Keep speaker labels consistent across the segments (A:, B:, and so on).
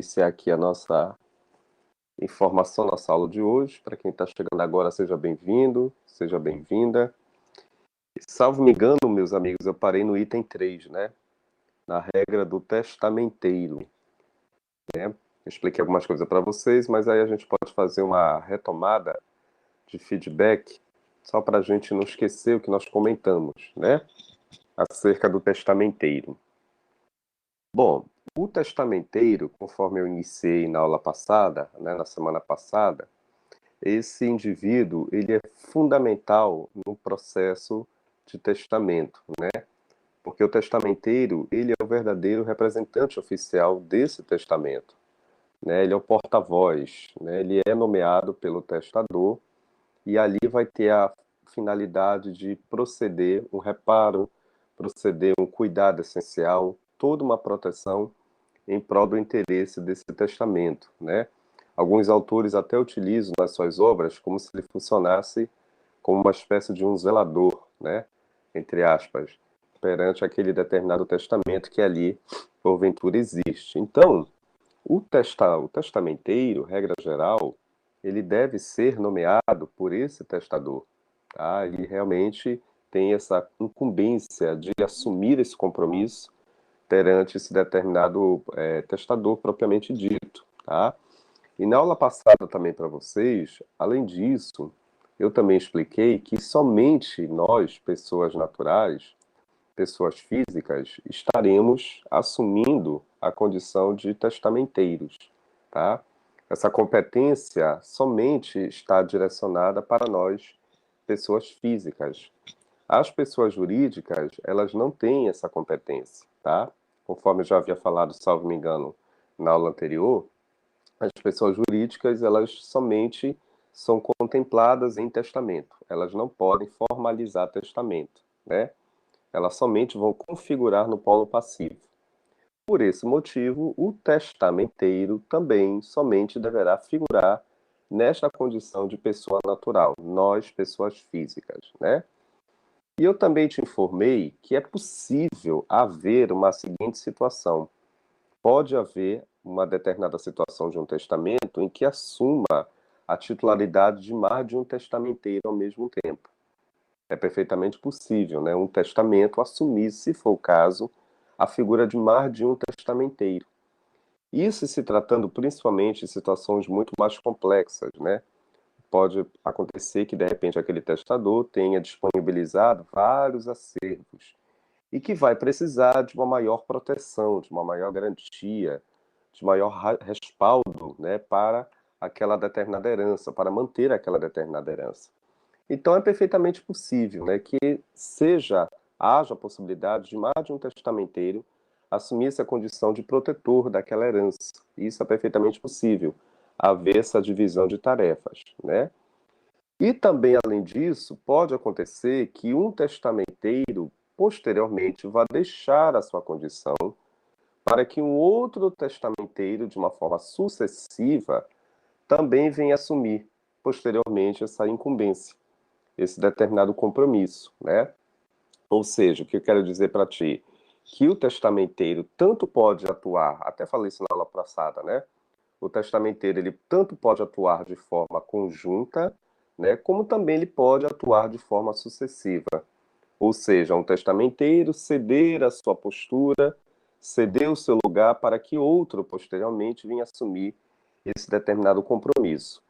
A: iniciar aqui a nossa informação, nossa aula de hoje. Para quem está chegando agora, seja bem-vindo, seja bem-vinda. Salvo me engano, meus amigos, eu parei no item 3, né? Na regra do testamenteiro. Eu expliquei algumas coisas para vocês, mas aí a gente pode fazer uma retomada de feedback, só para a gente não esquecer o que nós comentamos, né? Acerca do testamenteiro. Bom, o testamenteiro, conforme eu iniciei na aula passada, né, na semana passada, esse indivíduo, ele é fundamental no processo de testamento, né? Porque o testamenteiro, ele é o verdadeiro representante oficial desse testamento, né? Ele é o porta-voz, né? Ele é nomeado pelo testador e ali vai ter a finalidade de proceder um reparo, proceder um cuidado essencial, toda uma proteção em prol do interesse desse testamento, né? Alguns autores até utilizam nas suas obras como se ele funcionasse como uma espécie de um zelador, né? Entre aspas, perante aquele determinado testamento que ali, porventura, existe. Então, o testamenteiro, regra geral, ele deve ser nomeado por esse testador, tá? Ele realmente tem essa incumbência de assumir esse compromisso perante esse determinado testador propriamente dito, tá? E na aula passada também para vocês, além disso, eu também expliquei que somente nós, pessoas naturais, pessoas físicas, estaremos assumindo a condição de testamenteiros, tá? Essa competência somente está direcionada para nós, pessoas físicas. As pessoas jurídicas, elas não têm essa competência, tá? Conforme eu já havia falado, salvo me engano, na aula anterior, as pessoas jurídicas, elas somente são contempladas em testamento. Elas não podem formalizar testamento, né? Elas somente vão configurar no polo passivo. Por esse motivo, o testamenteiro também somente deverá figurar nesta condição de pessoa natural, nós, pessoas físicas, né? E eu também te informei que é possível haver uma seguinte situação. Pode haver uma determinada situação de um testamento em que assuma a titularidade de mais de um testamenteiro ao mesmo tempo. É perfeitamente possível, né? Um testamento assumir, se for o caso, a figura de mais de um testamenteiro. Isso se tratando principalmente de situações muito mais complexas, né? Pode acontecer que, de repente, aquele testador tenha disponibilizado vários acervos e que vai precisar de uma maior proteção, de uma maior garantia, de maior respaldo, né, para aquela determinada herança, para manter aquela determinada herança. Então é perfeitamente possível, né, que haja a possibilidade de mais de um testamenteiro assumir essa condição de protetor daquela herança. Isso é perfeitamente possível, haver essa divisão de tarefas, né? E também, além disso, pode acontecer que um testamenteiro posteriormente vá deixar a sua condição para que um outro testamenteiro, de uma forma sucessiva, também venha assumir posteriormente essa incumbência, esse determinado compromisso, né? Ou seja, o que eu quero dizer para ti? Que o testamenteiro tanto pode atuar, até falei isso na aula passada, né? O testamenteiro, ele tanto pode atuar de forma conjunta, né, como também ele pode atuar de forma sucessiva. Ou seja, um testamenteiro ceder a sua postura, ceder o seu lugar para que outro posteriormente venha assumir esse determinado compromisso.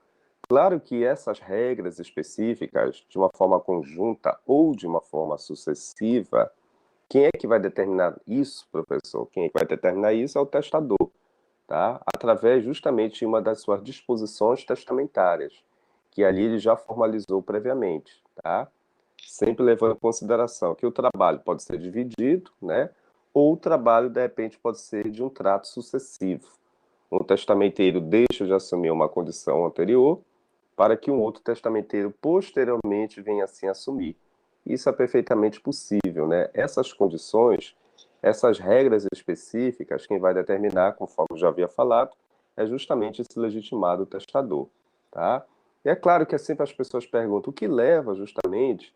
A: Claro que essas regras específicas, de uma forma conjunta ou de uma forma sucessiva, quem é que vai determinar isso, professor? Quem é que vai determinar isso é o testador, tá? Através justamente de uma das suas disposições testamentárias, que ali ele já formalizou previamente, tá? Sempre levando em consideração que o trabalho pode ser dividido, né? Ou o trabalho, de repente, pode ser de um trato sucessivo. Um testamenteiro deixa de assumir uma condição anterior para que um outro testamenteiro posteriormente venha assim assumir. Isso é perfeitamente possível, né? Essas condições, essas regras específicas, quem vai determinar, conforme eu já havia falado, é justamente esse legitimado testador, tá? E é claro que sempre as pessoas perguntam o que leva justamente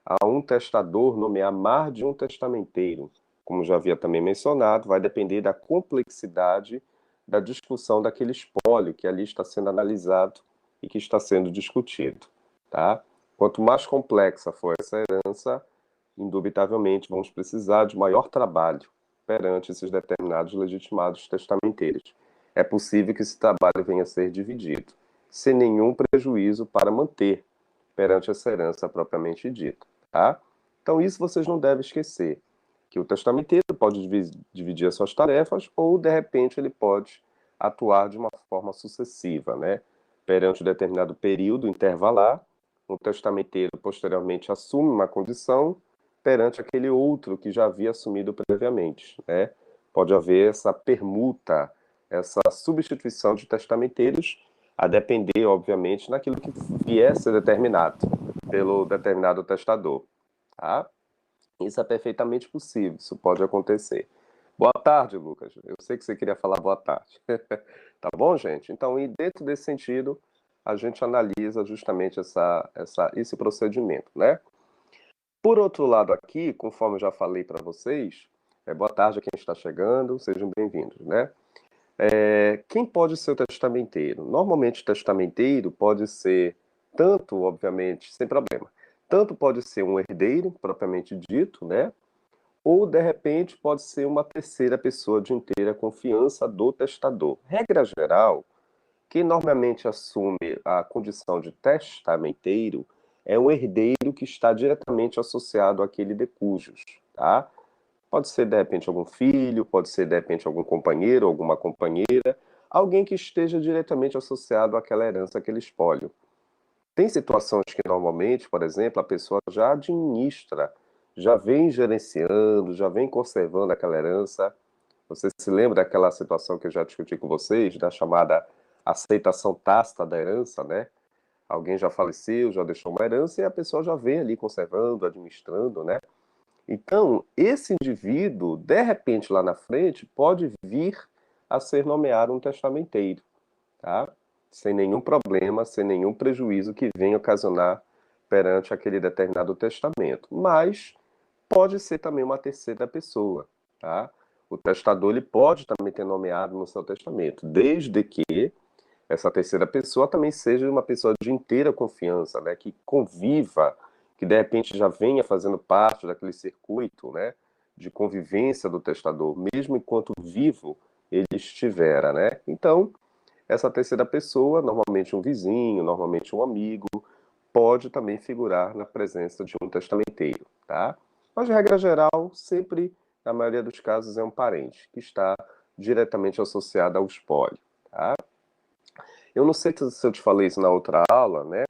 A: a um testador nomear mais de um testamenteiro. Como já havia também mencionado, vai depender da complexidade da discussão daquele espólio que ali está sendo analisado e que está sendo discutido, tá? Quanto mais complexa for essa herança, indubitavelmente vamos precisar de maior trabalho perante esses determinados legitimados testamenteiros. É possível que esse trabalho venha a ser dividido, sem nenhum prejuízo para manter perante essa herança propriamente dita, tá? Então isso vocês não devem esquecer, que o testamenteiro pode dividir as suas tarefas ou, de repente, ele pode atuar de uma forma sucessiva, né? Perante um determinado período intervalar, o testamenteiro posteriormente assume uma condição perante aquele outro que já havia assumido previamente, né? Pode haver essa permuta, essa substituição de testamenteiros, a depender, obviamente, daquilo que vier a ser determinado pelo determinado testador, tá? Isso é perfeitamente possível, isso pode acontecer. Boa tarde, Lucas. Eu sei que você queria falar boa tarde. Tá bom, gente? Então, e dentro desse sentido, a gente analisa justamente esse procedimento, né? Por outro lado aqui, conforme eu já falei para vocês, boa tarde a quem está chegando, sejam bem-vindos, né? Quem pode ser o testamenteiro? Normalmente, o testamenteiro pode ser tanto, obviamente, sem problema, tanto pode ser um herdeiro, propriamente dito, né? Ou, de repente, pode ser uma terceira pessoa de inteira confiança do testador. Regra geral, quem normalmente assume a condição de testamenteiro é um herdeiro que está diretamente associado àquele de cujos, tá? Pode ser, de repente, algum filho, pode ser, de repente, algum companheiro, alguma companheira, alguém que esteja diretamente associado àquela herança, àquele espólio. Tem situações que, normalmente, por exemplo, a pessoa já administra, já vem gerenciando, já vem conservando aquela herança. Você se lembra daquela situação que eu já discuti com vocês, da chamada aceitação tácita da herança, né? Alguém já faleceu, já deixou uma herança e a pessoa já vem ali conservando, administrando, né? Então, esse indivíduo, de repente, lá na frente, pode vir a ser nomeado um testamenteiro, tá? Sem nenhum problema, sem nenhum prejuízo que venha ocasionar perante aquele determinado testamento. Mas pode ser também uma terceira pessoa, tá? O testador ele pode também ter nomeado no seu testamento, desde que essa terceira pessoa também seja uma pessoa de inteira confiança, né? Que conviva, que de repente já venha fazendo parte daquele circuito, né? De convivência do testador, mesmo enquanto vivo ele estivera, né? Então, essa terceira pessoa, normalmente um vizinho, normalmente um amigo, pode também figurar na presença de um testamenteiro, tá? Mas, de regra geral, sempre, na maioria dos casos, é um parente que está diretamente associado ao espólio, tá? Eu não sei se eu te falei isso na outra aula, né?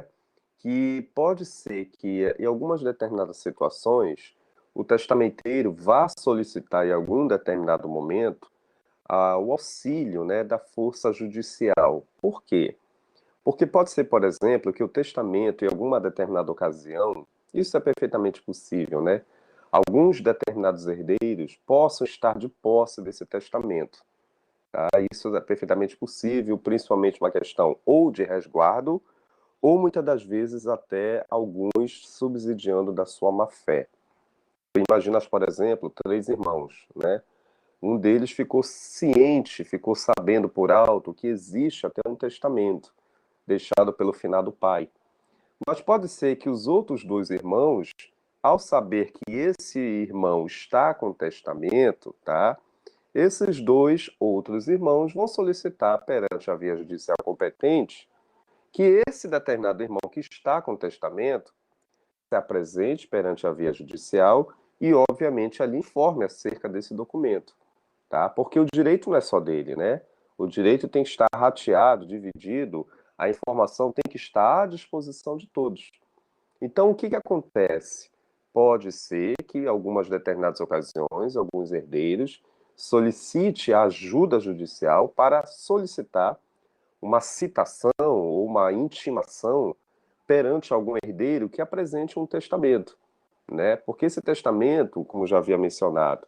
A: Que pode ser que, em algumas determinadas situações, o testamenteiro vá solicitar, em algum determinado momento, o auxílio, né, da força judicial. Por quê? Porque pode ser, por exemplo, que o testamento, em alguma determinada ocasião, isso é perfeitamente possível, né? Alguns determinados herdeiros possam estar de posse desse testamento. Tá? Isso é perfeitamente possível, principalmente uma questão ou de resguardo, ou muitas das vezes até alguns subsidiando da sua má-fé. Imagina, por exemplo, três irmãos, né? Um deles ficou ciente, ficou sabendo por alto que existe até um testamento deixado pelo finado pai. Mas pode ser que os outros dois irmãos, ao saber que esse irmão está com testamento, tá? Esses dois outros irmãos vão solicitar perante a via judicial competente que esse determinado irmão que está com testamento se apresente perante a via judicial e, obviamente, ali informe acerca desse documento, tá? Porque o direito não é só dele, né? O direito tem que estar rateado, dividido, a informação tem que estar à disposição de todos. Então, o que que acontece? Pode ser que, em algumas determinadas ocasiões, alguns herdeiros solicite a ajuda judicial para solicitar uma citação ou uma intimação perante algum herdeiro que apresente um testamento, né? Porque esse testamento, como já havia mencionado,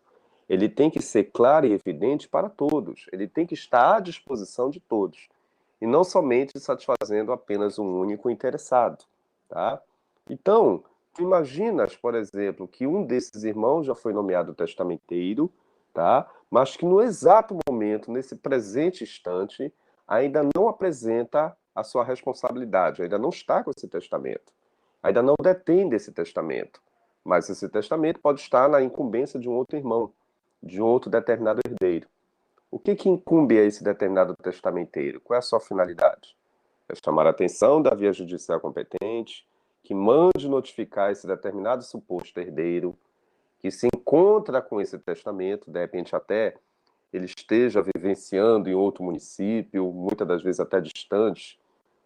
A: ele tem que ser claro e evidente para todos, ele tem que estar à disposição de todos, e não somente satisfazendo apenas um único interessado, tá? Então, tu imaginas, por exemplo, que um desses irmãos já foi nomeado testamenteiro, tá? Mas que no exato momento, nesse presente instante, ainda não apresenta a sua responsabilidade, ainda não está com esse testamento, ainda não detém desse testamento. Mas esse testamento pode estar na incumbência de um outro irmão, de um outro determinado herdeiro. O que que incumbe a esse determinado testamenteiro? Qual é a sua finalidade? É chamar a atenção da via judicial competente, que mande notificar esse determinado suposto herdeiro, que se encontra com esse testamento, de repente até ele esteja vivenciando em outro município, muitas das vezes até distante,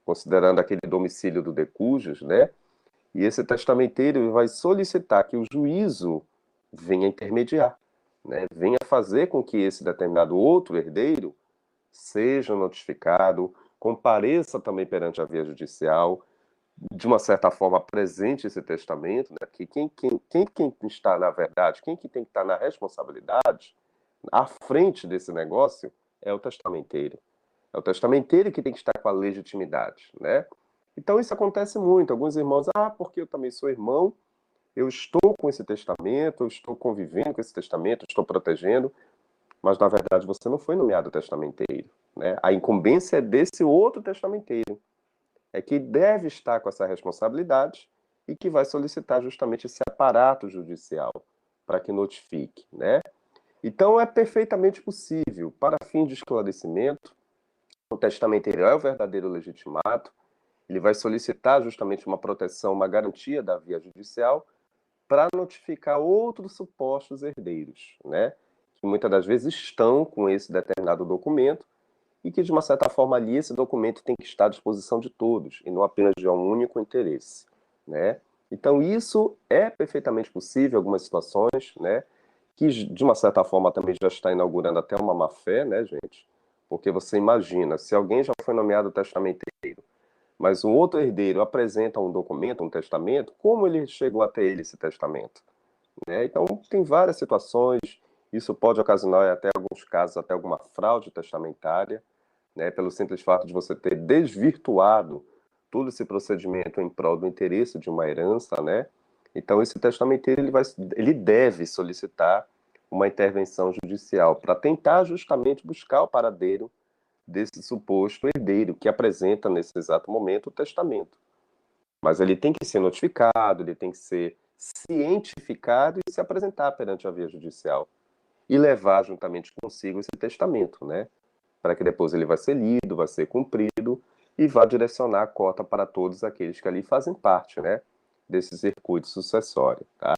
A: considerando aquele domicílio do decujus, né? E esse testamenteiro vai solicitar que o juízo venha intermediar, né? Venha fazer com que esse determinado outro herdeiro seja notificado, compareça também perante a via judicial, de uma certa forma apresente esse testamento, né? Que quem está na verdade, quem que tem que estar na responsabilidade, à frente desse negócio, é o testamenteiro. É o testamenteiro que tem que estar com a legitimidade, né? Então isso acontece muito. Alguns irmãos, porque eu também sou irmão, eu estou com esse testamento, eu estou convivendo com esse testamento, estou protegendo, mas na verdade você não foi nomeado testamenteiro, né? A incumbência é desse outro testamenteiro, é que deve estar com essa responsabilidade e que vai solicitar justamente esse aparato judicial para que notifique, né? Então é perfeitamente possível, para fim de esclarecimento, o testamenteiro é o verdadeiro legitimato, ele vai solicitar justamente uma proteção, uma garantia da via judicial para notificar outros supostos herdeiros, né? Que muitas das vezes estão com esse determinado documento e que, de uma certa forma, ali esse documento tem que estar à disposição de todos e não apenas de um único interesse, né? Então, isso é perfeitamente possível em algumas situações, né? Que, de uma certa forma, também já está inaugurando até uma má-fé, né, gente? Porque você imagina, se alguém já foi nomeado testamenteiro, mas um outro herdeiro apresenta um documento, um testamento, como ele chegou até ele esse testamento, né? Então, tem várias situações, isso pode ocasionar, até alguns casos, até alguma fraude testamentária, né? Pelo simples fato de você ter desvirtuado todo esse procedimento em prol do interesse de uma herança, né? Então, esse testamenteiro ele deve solicitar uma intervenção judicial para tentar justamente buscar o paradeiro desse suposto herdeiro que apresenta nesse exato momento o testamento. Mas ele tem que ser notificado, ele tem que ser cientificado e se apresentar perante a via judicial e levar juntamente consigo esse testamento, né? Para que depois ele vai ser lido, vai ser cumprido e vá direcionar a cota para todos aqueles que ali fazem parte, né? Desse circuito sucessório, tá?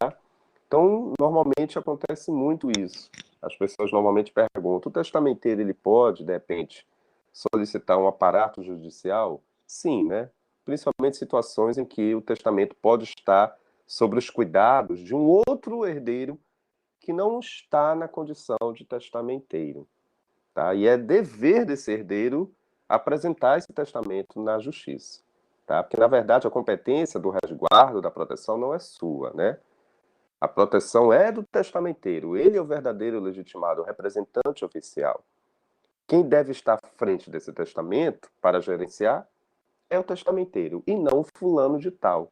A: Então, normalmente acontece muito isso. As pessoas normalmente perguntam: o testamenteiro ele pode, de repente, solicitar um aparato judicial? Sim, né? Principalmente situações em que o testamento pode estar sobre os cuidados de um outro herdeiro que não está na condição de testamenteiro, tá? E é dever desse herdeiro apresentar esse testamento na justiça, tá? Porque na verdade a competência do resguardo da proteção não é sua, né? A proteção é do testamenteiro. Ele é o verdadeiro legitimado, o representante oficial. Quem deve estar à frente desse testamento para gerenciar é o testamenteiro e não fulano de tal,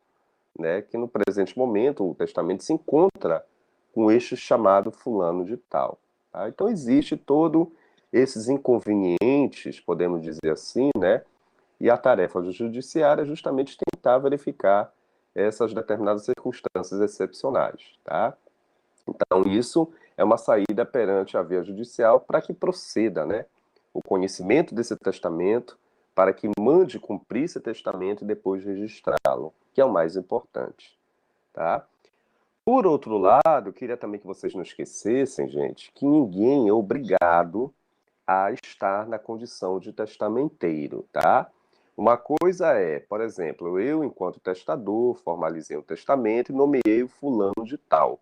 A: né? Que no presente momento o testamento se encontra com este chamado fulano de tal, tá? Então existe todo esses inconvenientes, podemos dizer assim, né? E a tarefa do judiciário é justamente tentar verificar essas determinadas circunstâncias excepcionais, tá? Então, isso é uma saída perante a via judicial para que proceda, né, o conhecimento desse testamento, para que mande cumprir esse testamento e depois registrá-lo, que é o mais importante, tá? Por outro lado, eu queria também que vocês não esquecessem, gente, que ninguém é obrigado a estar na condição de testamenteiro, tá? Uma coisa é, por exemplo, eu, enquanto testador, formalizei um testamento e nomeei o fulano de tal.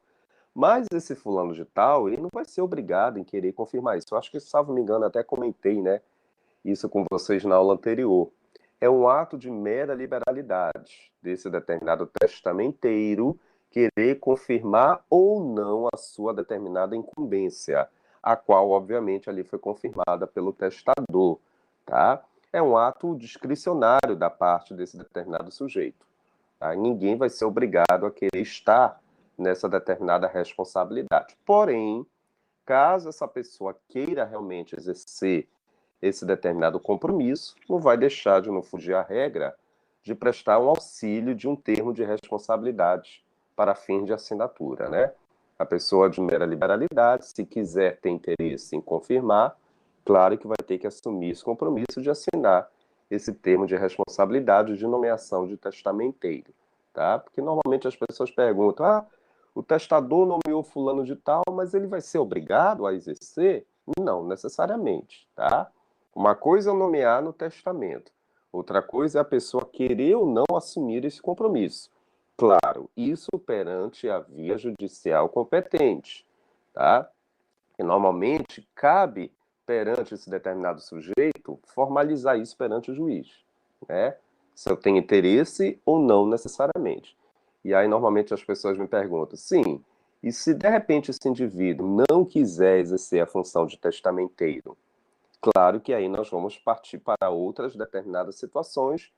A: Mas esse fulano de tal, ele não vai ser obrigado em querer confirmar isso. Eu acho que, salvo me engano, até comentei, né, isso com vocês na aula anterior. É um ato de mera liberalidade desse determinado testamenteiro querer confirmar ou não a sua determinada incumbência, a qual, obviamente, ali foi confirmada pelo testador, tá? É um ato discricionário da parte desse determinado sujeito, tá? Ninguém vai ser obrigado a querer estar nessa determinada responsabilidade. Porém, Caso essa pessoa queira realmente exercer esse determinado compromisso, não vai deixar de não fugir à regra de prestar um auxílio de um termo de responsabilidade para fim de assinatura, né? A pessoa de mera liberalidade, se quiser ter interesse em confirmar, claro que vai ter que assumir esse compromisso de assinar esse termo de responsabilidade de nomeação de testamenteiro, tá? Porque normalmente as pessoas perguntam: ah, o testador nomeou fulano de tal, mas ele vai ser obrigado a exercer? Não necessariamente, tá? Uma coisa é nomear no testamento, outra coisa é a pessoa querer ou não assumir esse compromisso. Claro, isso perante a via judicial competente, tá? E normalmente cabe perante esse determinado sujeito formalizar isso perante o juiz, né? Se eu tenho interesse ou não necessariamente. E aí normalmente as pessoas me perguntam, sim, e se de repente esse indivíduo não quiser exercer a função de testamenteiro? Claro que aí nós vamos partir para outras determinadas situações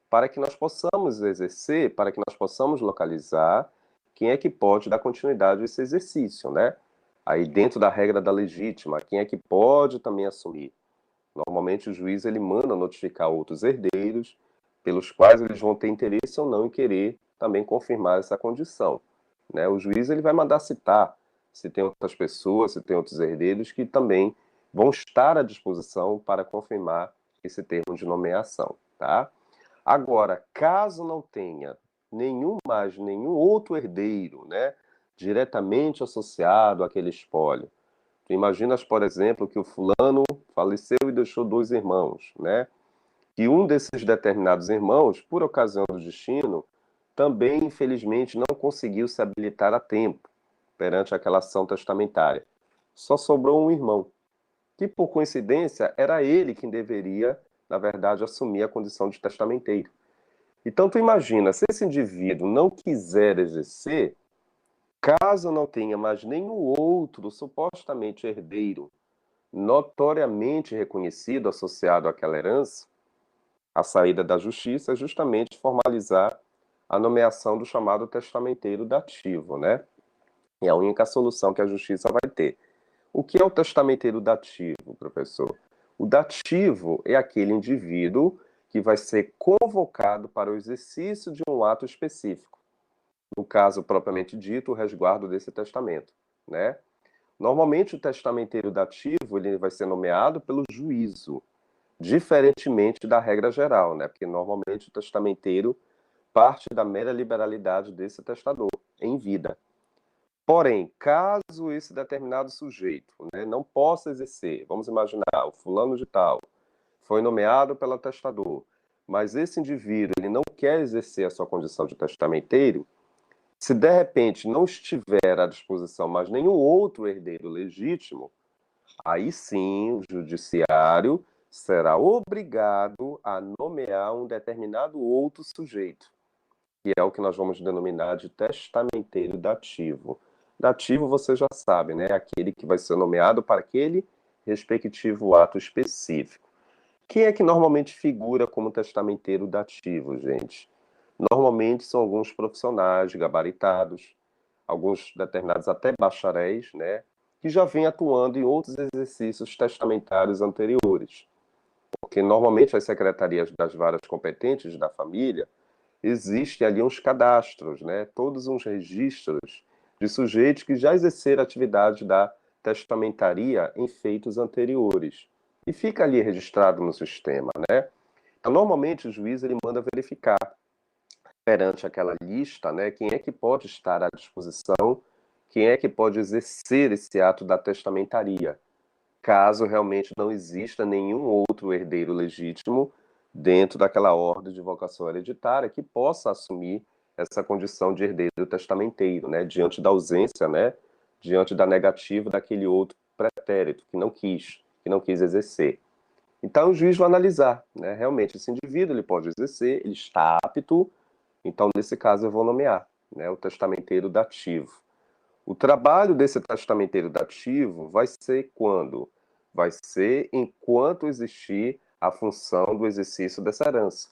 A: para que nós possamos exercer, para que nós possamos localizar quem é que pode dar continuidade a esse exercício, né? Aí dentro da regra da legítima, quem é que pode também assumir? Normalmente o juiz ele manda notificar outros herdeiros, pelos quais eles vão ter interesse ou não em querer também confirmar essa condição, né? O juiz ele vai mandar citar se tem outras pessoas, se tem outros herdeiros que também vão estar à disposição para confirmar esse termo de nomeação, tá? Agora, caso não tenha nenhum outro herdeiro, né, diretamente associado àquele espólio, tu imaginas, por exemplo, que o fulano faleceu e deixou dois irmãos, né? E um desses determinados irmãos, por ocasião do destino, também, infelizmente, não conseguiu se habilitar a tempo perante aquela ação testamentária. Só sobrou um irmão, que por coincidência era ele quem deveria, na verdade, assumir a condição de testamenteiro. Então, tu imagina, se esse indivíduo não quiser exercer, caso não tenha mais nenhum outro supostamente herdeiro notoriamente reconhecido, associado àquela herança, a saída da justiça é justamente formalizar a nomeação do chamado testamenteiro dativo, né? É a única solução que a justiça vai ter. O que é o testamenteiro dativo, professor? O dativo é aquele indivíduo que vai ser convocado para o exercício de um ato específico. No caso propriamente dito, o resguardo desse testamento, né? Normalmente o testamenteiro dativo ele vai ser nomeado pelo juízo, diferentemente da regra geral, né? Porque normalmente o testamenteiro parte da mera liberalidade desse testador em vida. Porém, caso esse determinado sujeito, né, não possa exercer, vamos imaginar, o fulano de tal foi nomeado pelo testador, mas esse indivíduo ele não quer exercer a sua condição de testamenteiro, se de repente não estiver à disposição mais nenhum outro herdeiro legítimo, aí sim o judiciário será obrigado a nomear um determinado outro sujeito, que é o que nós vamos denominar de testamenteiro dativo. Dativo você já sabe, né? Aquele que vai ser nomeado para aquele respectivo ato específico. Quem é que normalmente figura como testamenteiro dativo, gente? Normalmente são alguns profissionais gabaritados, alguns determinados até bacharéis, né? Que já vêm atuando em outros exercícios testamentários anteriores. Porque normalmente as secretarias das varas competentes da família existem ali uns cadastros, né? Todos uns registros de sujeitos que já exerceram a atividade da testamentaria em feitos anteriores. E fica ali registrado no sistema, né? Então, normalmente o juiz ele manda verificar perante aquela lista, né, quem é que pode estar à disposição, quem é que pode exercer esse ato da testamentaria, caso realmente não exista nenhum outro herdeiro legítimo dentro daquela ordem de vocação hereditária que possa assumir essa condição de herdeiro testamenteiro, né, diante da ausência, né, diante da negativa daquele outro pretérito que não quis exercer. Então o juiz vai analisar, né, realmente esse indivíduo ele pode exercer, ele está apto, então nesse caso eu vou nomear, né, o testamenteiro dativo. O trabalho desse testamenteiro dativo vai ser quando? Vai ser enquanto existir a função do exercício dessa herança.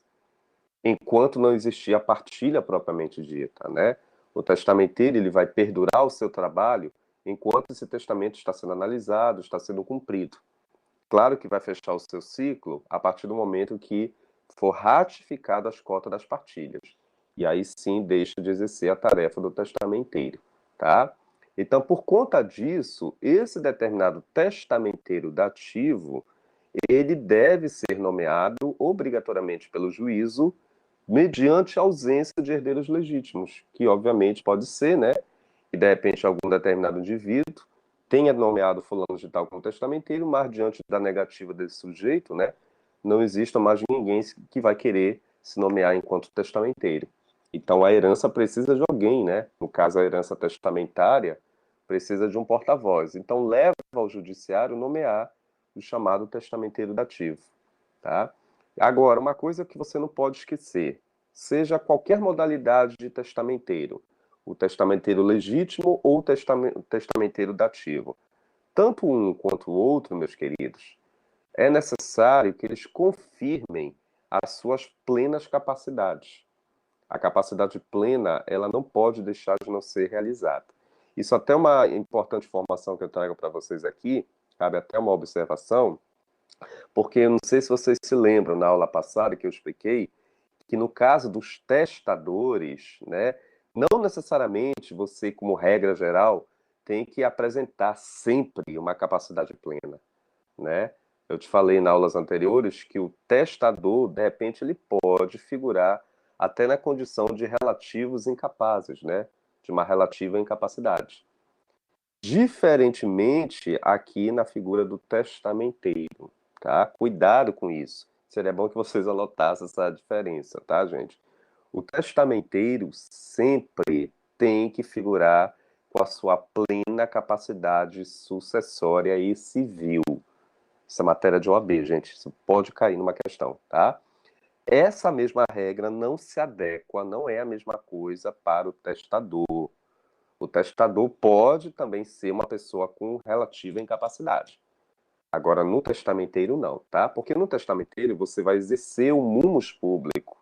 A: Enquanto não existir a partilha propriamente dita, né? O testamenteiro ele vai perdurar o seu trabalho enquanto esse testamento está sendo analisado, está sendo cumprido. Claro que vai fechar o seu ciclo a partir do momento que for ratificado as cotas das partilhas. E aí sim deixa de exercer a tarefa do testamenteiro, tá? Então, por conta disso, esse determinado testamenteiro dativo, ele deve ser nomeado obrigatoriamente pelo juízo mediante a ausência de herdeiros legítimos, que obviamente pode ser, né, que de repente algum determinado indivíduo tenha nomeado fulano de tal como testamenteiro, mas diante da negativa desse sujeito, né, não exista mais ninguém que vai querer se nomear enquanto testamenteiro. Então a herança precisa de alguém, né? No caso a herança testamentária precisa de um porta-voz. Então leva ao judiciário nomear o chamado testamenteiro dativo, tá? Agora, uma coisa que você não pode esquecer, seja qualquer modalidade de testamenteiro, o testamenteiro legítimo ou o testamenteiro dativo, tanto um quanto o outro, meus queridos, é necessário que eles confirmem as suas plenas capacidades. A capacidade plena, ela não pode deixar de não ser realizada. Isso até uma importante informação que eu trago para vocês aqui, cabe até uma observação, porque eu não sei se vocês se lembram na aula passada que eu expliquei que no caso dos testadores, né, não necessariamente você, como regra geral, tem que apresentar sempre uma capacidade plena, né? Eu te falei nas aulas anteriores que o testador, de repente, ele pode figurar até na condição de relativos incapazes, né? De uma relativa incapacidade. Diferentemente aqui na figura do testamenteiro, tá? Cuidado com isso. Seria bom que vocês anotassem essa diferença, tá, gente? O testamenteiro sempre tem que figurar com a sua plena capacidade sucessória e civil. Isso é matéria de OAB, gente. Isso pode cair numa questão, tá? Essa mesma regra não se adequa, não é a mesma coisa para o testador. O testador pode também ser uma pessoa com relativa incapacidade. Agora, no testamenteiro, não, tá? Porque no testamenteiro você vai exercer um munus público,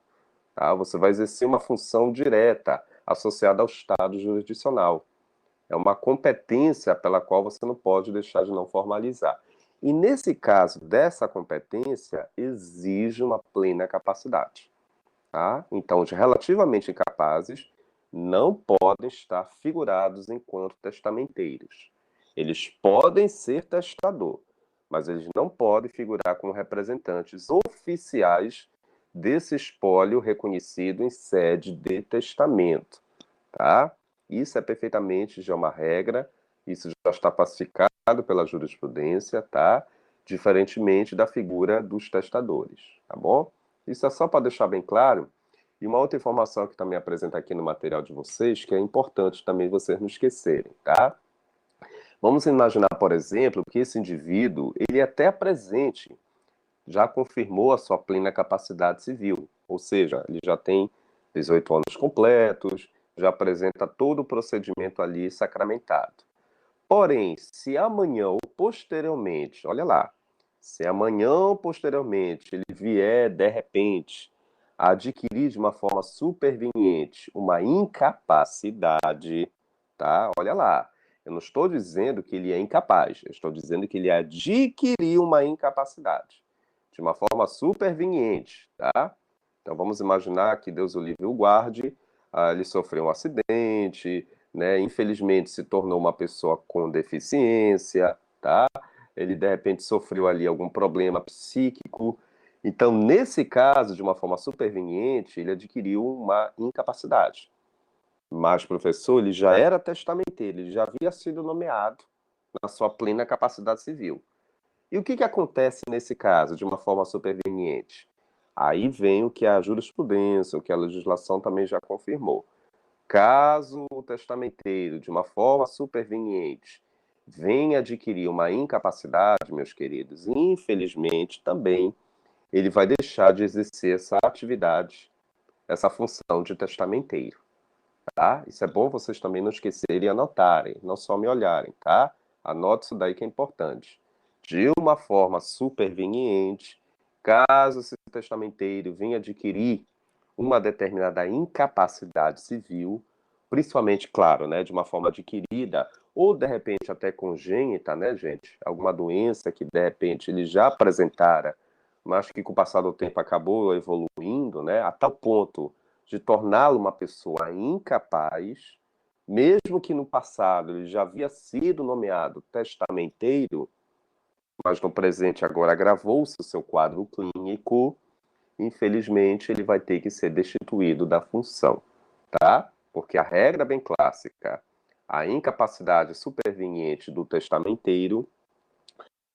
A: tá? Você vai exercer uma função direta associada ao Estado jurisdicional. É uma competência pela qual você não pode deixar de não formalizar. E nesse caso dessa competência, exige uma plena capacidade, tá? Então, os relativamente incapazes não podem estar figurados enquanto testamenteiros. Eles podem ser testador, mas eles não podem figurar como representantes oficiais desse espólio reconhecido em sede de testamento, tá? Isso é perfeitamente já uma regra, isso já está pacificado pela jurisprudência, tá? Diferentemente da figura dos testadores, tá bom? Isso é só para deixar bem claro. E uma outra informação que também apresenta aqui no material de vocês, que é importante também vocês não esquecerem, tá? Vamos imaginar, por exemplo, que esse indivíduo, ele até presente, já confirmou a sua plena capacidade civil, ou seja, ele já tem 18 anos completos, já apresenta todo o procedimento ali sacramentado. Porém, se amanhã ou posteriormente, olha lá, se amanhã ou posteriormente ele vier, de repente, a adquirir de uma forma superveniente uma incapacidade, tá? Olha lá, eu não estou dizendo que ele é incapaz, eu estou dizendo que ele adquiriu uma incapacidade de uma forma superveniente, tá? Então vamos imaginar que Deus o livre e o guarde, ele sofreu um acidente, né? Infelizmente se tornou uma pessoa com deficiência, tá? Ele de repente sofreu ali algum problema psíquico. Então, nesse caso, de uma forma superveniente, ele adquiriu uma incapacidade. Mas, professor, ele já era testamenteiro, ele já havia sido nomeado na sua plena capacidade civil. E o que que acontece nesse caso, de uma forma superveniente? Aí vem o que a jurisprudência, o que a legislação também já confirmou. Caso o testamenteiro, de uma forma superveniente, venha adquirir uma incapacidade, meus queridos, infelizmente também ele vai deixar de exercer essa atividade, essa função de testamenteiro, tá? Isso é bom vocês também não esquecerem e anotarem, não só me olharem, tá? Anote isso daí que é importante. De uma forma superveniente, caso esse testamenteiro venha adquirir uma determinada incapacidade civil, principalmente, claro, né, de uma forma adquirida ou de repente até congênita, né, gente? Alguma doença que de repente ele já apresentara, mas que com o passar do tempo acabou evoluindo, né, a tal ponto de torná-lo uma pessoa incapaz, mesmo que no passado ele já havia sido nomeado testamenteiro, mas no presente agora agravou-se o seu quadro clínico, infelizmente ele vai ter que ser destituído da função, tá? Porque a regra bem clássica, a incapacidade superveniente do testamenteiro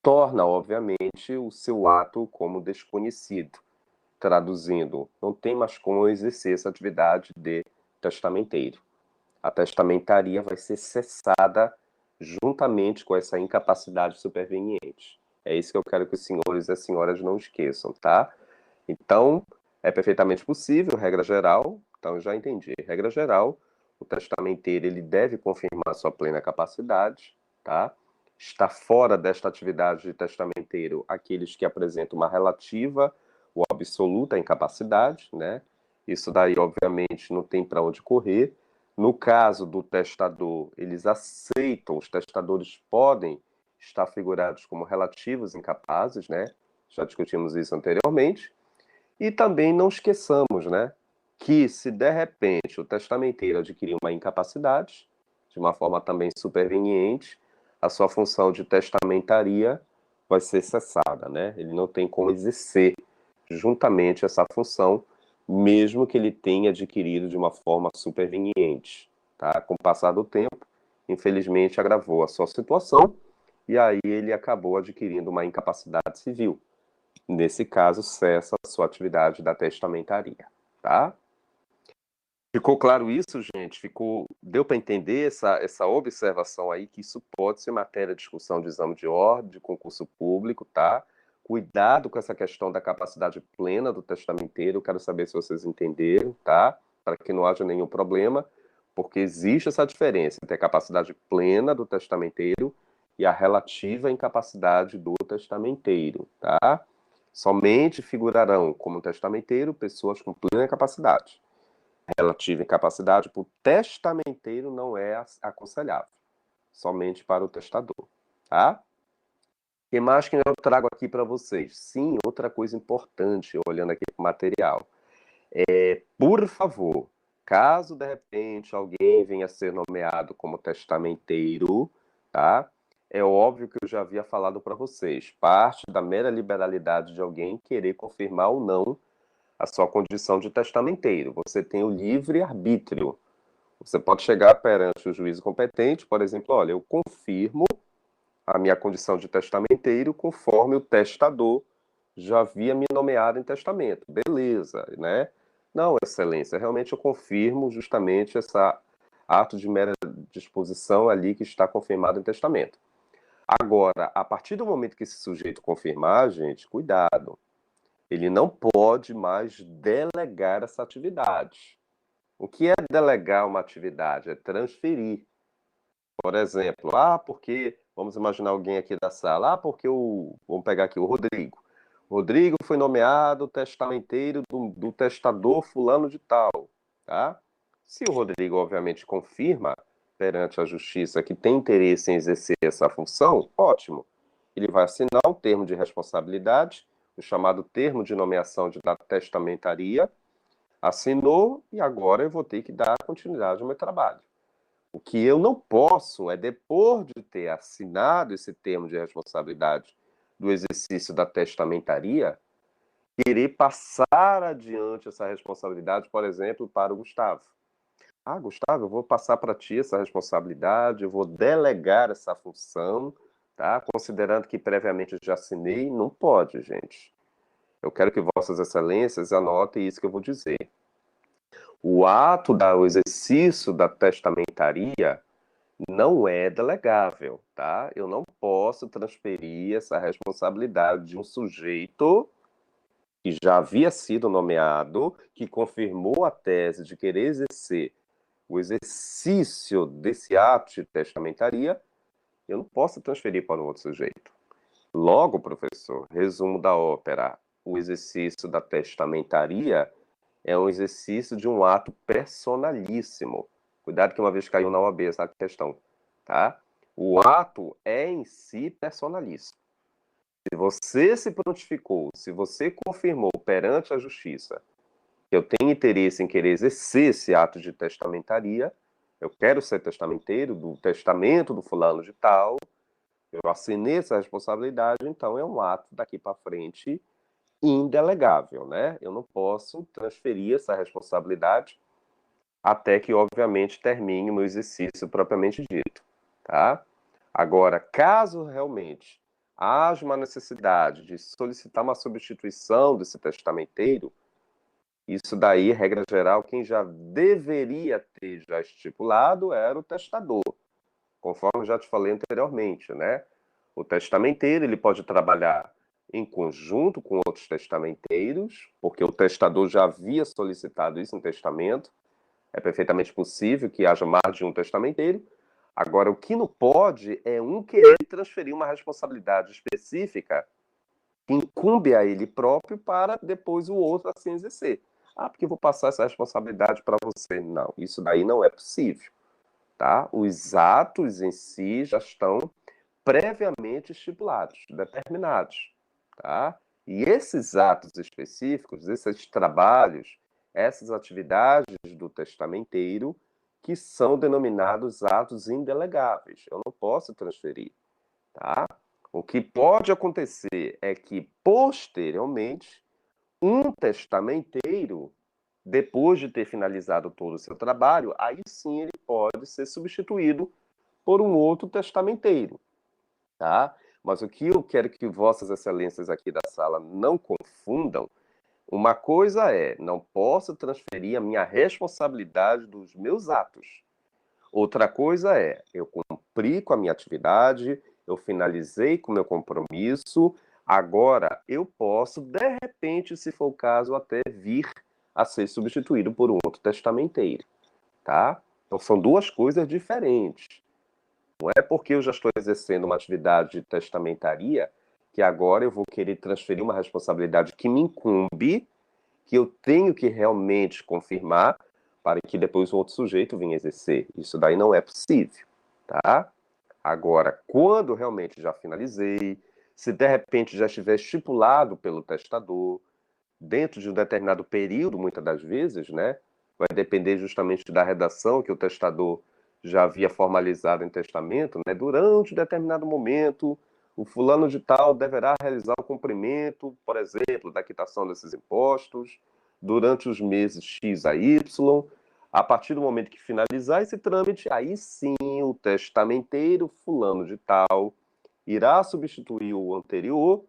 A: torna, obviamente, o seu ato como desconhecido. Traduzindo, não tem mais como exercer essa atividade de testamenteiro. A testamentaria vai ser cessada juntamente com essa incapacidade superveniente. É isso que eu quero que os senhores e as senhoras não esqueçam, tá? Então, é perfeitamente possível, regra geral, então eu já entendi. Regra geral, o testamenteiro ele deve confirmar sua plena capacidade, tá? Está fora desta atividade de testamenteiro aqueles que apresentam uma relativa ou absoluta incapacidade, né? Isso daí, obviamente, não tem para onde correr. No caso do testador, eles aceitam, os testadores podem estar figurados como relativos incapazes, né? Já discutimos isso anteriormente. E também não esqueçamos, né, que se de repente o testamenteiro adquirir uma incapacidade, de uma forma também superveniente, a sua função de testamentaria vai ser cessada, né? Ele não tem como exercer juntamente essa função, mesmo que ele tenha adquirido de uma forma superveniente, tá? Com o passar do tempo, infelizmente agravou a sua situação e aí ele acabou adquirindo uma incapacidade civil. Nesse caso, cessa a sua atividade da testamentaria, tá? Ficou claro isso, gente? Deu para entender essa observação aí, que isso pode ser matéria de discussão de exame de ordem, de concurso público, tá? Cuidado com essa questão da capacidade plena do testamenteiro, eu quero saber se vocês entenderam, tá? Para que não haja nenhum problema, porque existe essa diferença entre a capacidade plena do testamenteiro e a relativa incapacidade do testamenteiro, tá? Somente figurarão como testamenteiro pessoas com plena capacidade. Relativa incapacidade por testamenteiro não é aconselhável, somente para o testador, tá? O que mais que eu trago aqui para vocês? Sim, outra coisa importante, olhando aqui para o material. Por favor, caso de repente alguém venha a ser nomeado como testamenteiro, tá? É óbvio que eu já havia falado para vocês, parte da mera liberalidade de alguém querer confirmar ou não a sua condição de testamenteiro. Você tem o livre arbítrio. Você pode chegar perante o juízo competente, por exemplo, olha, eu confirmo a minha condição de testamenteiro conforme o testador já havia me nomeado em testamento. Beleza, né? Não, excelência, realmente eu confirmo justamente esse ato de mera disposição ali que está confirmado em testamento. Agora, a partir do momento que esse sujeito confirmar, gente, cuidado. Ele não pode mais delegar essa atividade. O que é delegar uma atividade? É transferir. Por exemplo, porque, vamos imaginar alguém aqui da sala, porque vamos pegar aqui o Rodrigo. O Rodrigo foi nomeado testamenteiro do testador fulano de tal, tá? Se o Rodrigo, obviamente, confirma perante a justiça que tem interesse em exercer essa função, ótimo. Ele vai assinar um termo de responsabilidade, o chamado termo de nomeação da testamentaria, assinou e agora eu vou ter que dar continuidade ao meu trabalho. O que eu não posso é, depois de ter assinado esse termo de responsabilidade do exercício da testamentaria, querer passar adiante essa responsabilidade, por exemplo, para o Gustavo. Gustavo, eu vou passar para ti essa responsabilidade, eu vou delegar essa função, tá? Considerando que previamente eu já assinei, não pode, gente. Eu quero que Vossas Excelências anotem isso que eu vou dizer. O ato do exercício da testamentaria não é delegável, tá? Eu não posso transferir essa responsabilidade de um sujeito que já havia sido nomeado, que confirmou a tese de querer exercer o exercício desse ato de testamentaria, eu não posso transferir para um outro sujeito. Logo, professor, resumo da ópera, o exercício da testamentaria é um exercício de um ato personalíssimo. Cuidado que uma vez caiu na OAB essa questão, tá? O ato é em si personalíssimo. Se você se prontificou, se você confirmou perante a justiça que eu tenho interesse em querer exercer esse ato de testamentaria, eu quero ser testamenteiro do testamento do fulano de tal, eu assinei essa responsabilidade, então é um ato daqui para frente indelegável, né? Eu não posso transferir essa responsabilidade até que, obviamente, termine o meu exercício propriamente dito, tá? Agora, caso realmente haja uma necessidade de solicitar uma substituição desse testamenteiro, isso daí, regra geral, quem já deveria ter já estipulado era o testador, conforme eu já te falei anteriormente, né? O testamenteiro, ele pode trabalhar em conjunto com outros testamenteiros, porque o testador já havia solicitado isso em testamento, é perfeitamente possível que haja mais de um testamenteiro. Agora, o que não pode é um querer transferir uma responsabilidade específica que incumbe a ele próprio para depois o outro assim exercer. Ah, porque eu vou passar essa responsabilidade para você. Não, isso daí não é possível, tá? Os atos em si já estão previamente estipulados, determinados, tá? E esses atos específicos, esses trabalhos, essas atividades do testamenteiro, que são denominados atos indelegáveis. Eu não posso transferir, tá? O que pode acontecer é que, posteriormente, um testamenteiro, depois de ter finalizado todo o seu trabalho, aí sim ele pode ser substituído por um outro testamenteiro, tá? Mas o que eu quero que vossas excelências aqui da sala não confundam, uma coisa é, não posso transferir a minha responsabilidade dos meus atos. Outra coisa é, eu cumpri com a minha atividade, eu finalizei com o meu compromisso, agora eu posso, de repente, se for o caso, até vir a ser substituído por um outro testamenteiro, tá? Então são duas coisas diferentes. Não é porque eu já estou exercendo uma atividade de testamentaria que agora eu vou querer transferir uma responsabilidade que me incumbe, que eu tenho que realmente confirmar para que depois o outro sujeito venha exercer. Isso daí não é possível, tá? Agora, quando realmente já finalizei, se de repente já estiver estipulado pelo testador, dentro de um determinado período, muitas das vezes, né? Vai depender justamente da redação que o testador já havia formalizado em testamento, né? Durante um determinado momento, o fulano de tal deverá realizar o cumprimento, por exemplo, da quitação desses impostos, durante os meses X a Y. A partir do momento que finalizar esse trâmite, aí sim o testamenteiro fulano de tal irá substituir o anterior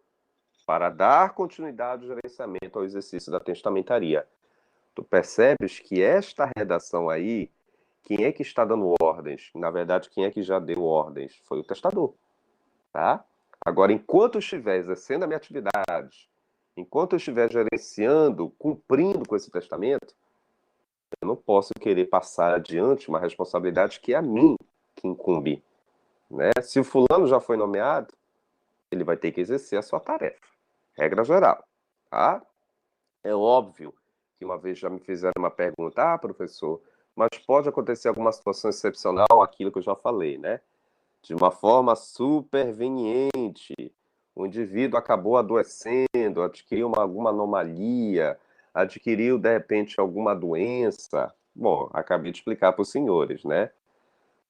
A: para dar continuidade ao gerenciamento ao exercício da testamentaria. Tu percebes que esta redação aí, quem é que está dando ordens? Na verdade, quem é que já deu ordens? Foi o testador, tá? Agora, enquanto eu estiver exercendo a minha atividade, enquanto eu estiver gerenciando, cumprindo com esse testamento, eu não posso querer passar adiante uma responsabilidade que é a mim que incumbe, né? Se o fulano já foi nomeado, ele vai ter que exercer a sua tarefa. Regra geral, tá? É óbvio que uma vez já me fizeram uma pergunta, ah, professor, mas pode acontecer alguma situação excepcional, aquilo que eu já falei, né? De uma forma superveniente, o indivíduo acabou adoecendo, adquiriu alguma anomalia, adquiriu, de repente, alguma doença. Bom, acabei de explicar para os senhores, né?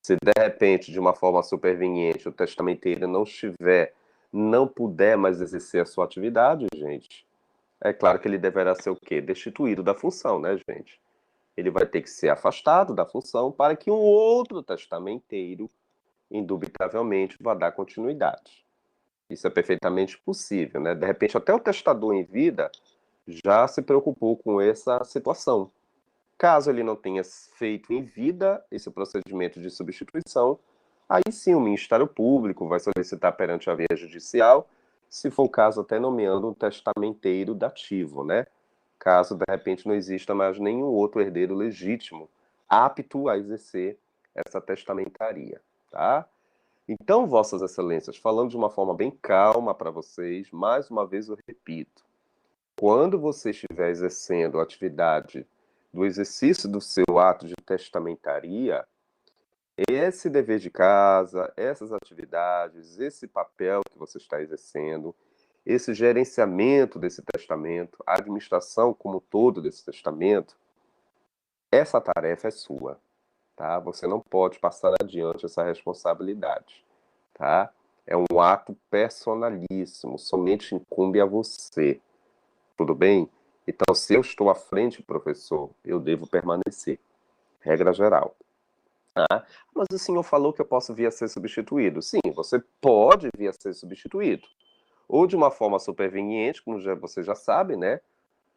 A: Se de repente, de uma forma superveniente, o testamenteiro não estiver, não puder mais exercer a sua atividade, gente, é claro que ele deverá ser o quê? Destituído da função, né, gente? Ele vai ter que ser afastado da função para que um outro testamenteiro, indubitavelmente, vá dar continuidade. Isso é perfeitamente possível, né? De repente, até o testador em vida já se preocupou com essa situação. Caso ele não tenha feito em vida esse procedimento de substituição, aí sim o Ministério Público vai solicitar perante a via judicial, se for o caso, até nomeando um testamenteiro dativo, né? Caso de repente não exista mais nenhum outro herdeiro legítimo apto a exercer essa testamentaria, tá? Então, Vossas Excelências, falando de uma forma bem calma para vocês, mais uma vez eu repito, quando você estiver exercendo a atividade do exercício do seu ato de testamentaria, esse dever de casa, essas atividades, esse papel que você está exercendo, esse gerenciamento desse testamento, a administração como um todo desse testamento, essa tarefa é sua, tá? Você não pode passar adiante essa responsabilidade, tá? É um ato personalíssimo, somente incumbe a você, tudo bem? Então, se eu estou à frente, professor, eu devo permanecer, regra geral. Tá? Mas o senhor falou que eu posso vir a ser substituído. Sim, você pode vir a ser substituído. Ou de uma forma superveniente, como você já sabe, né?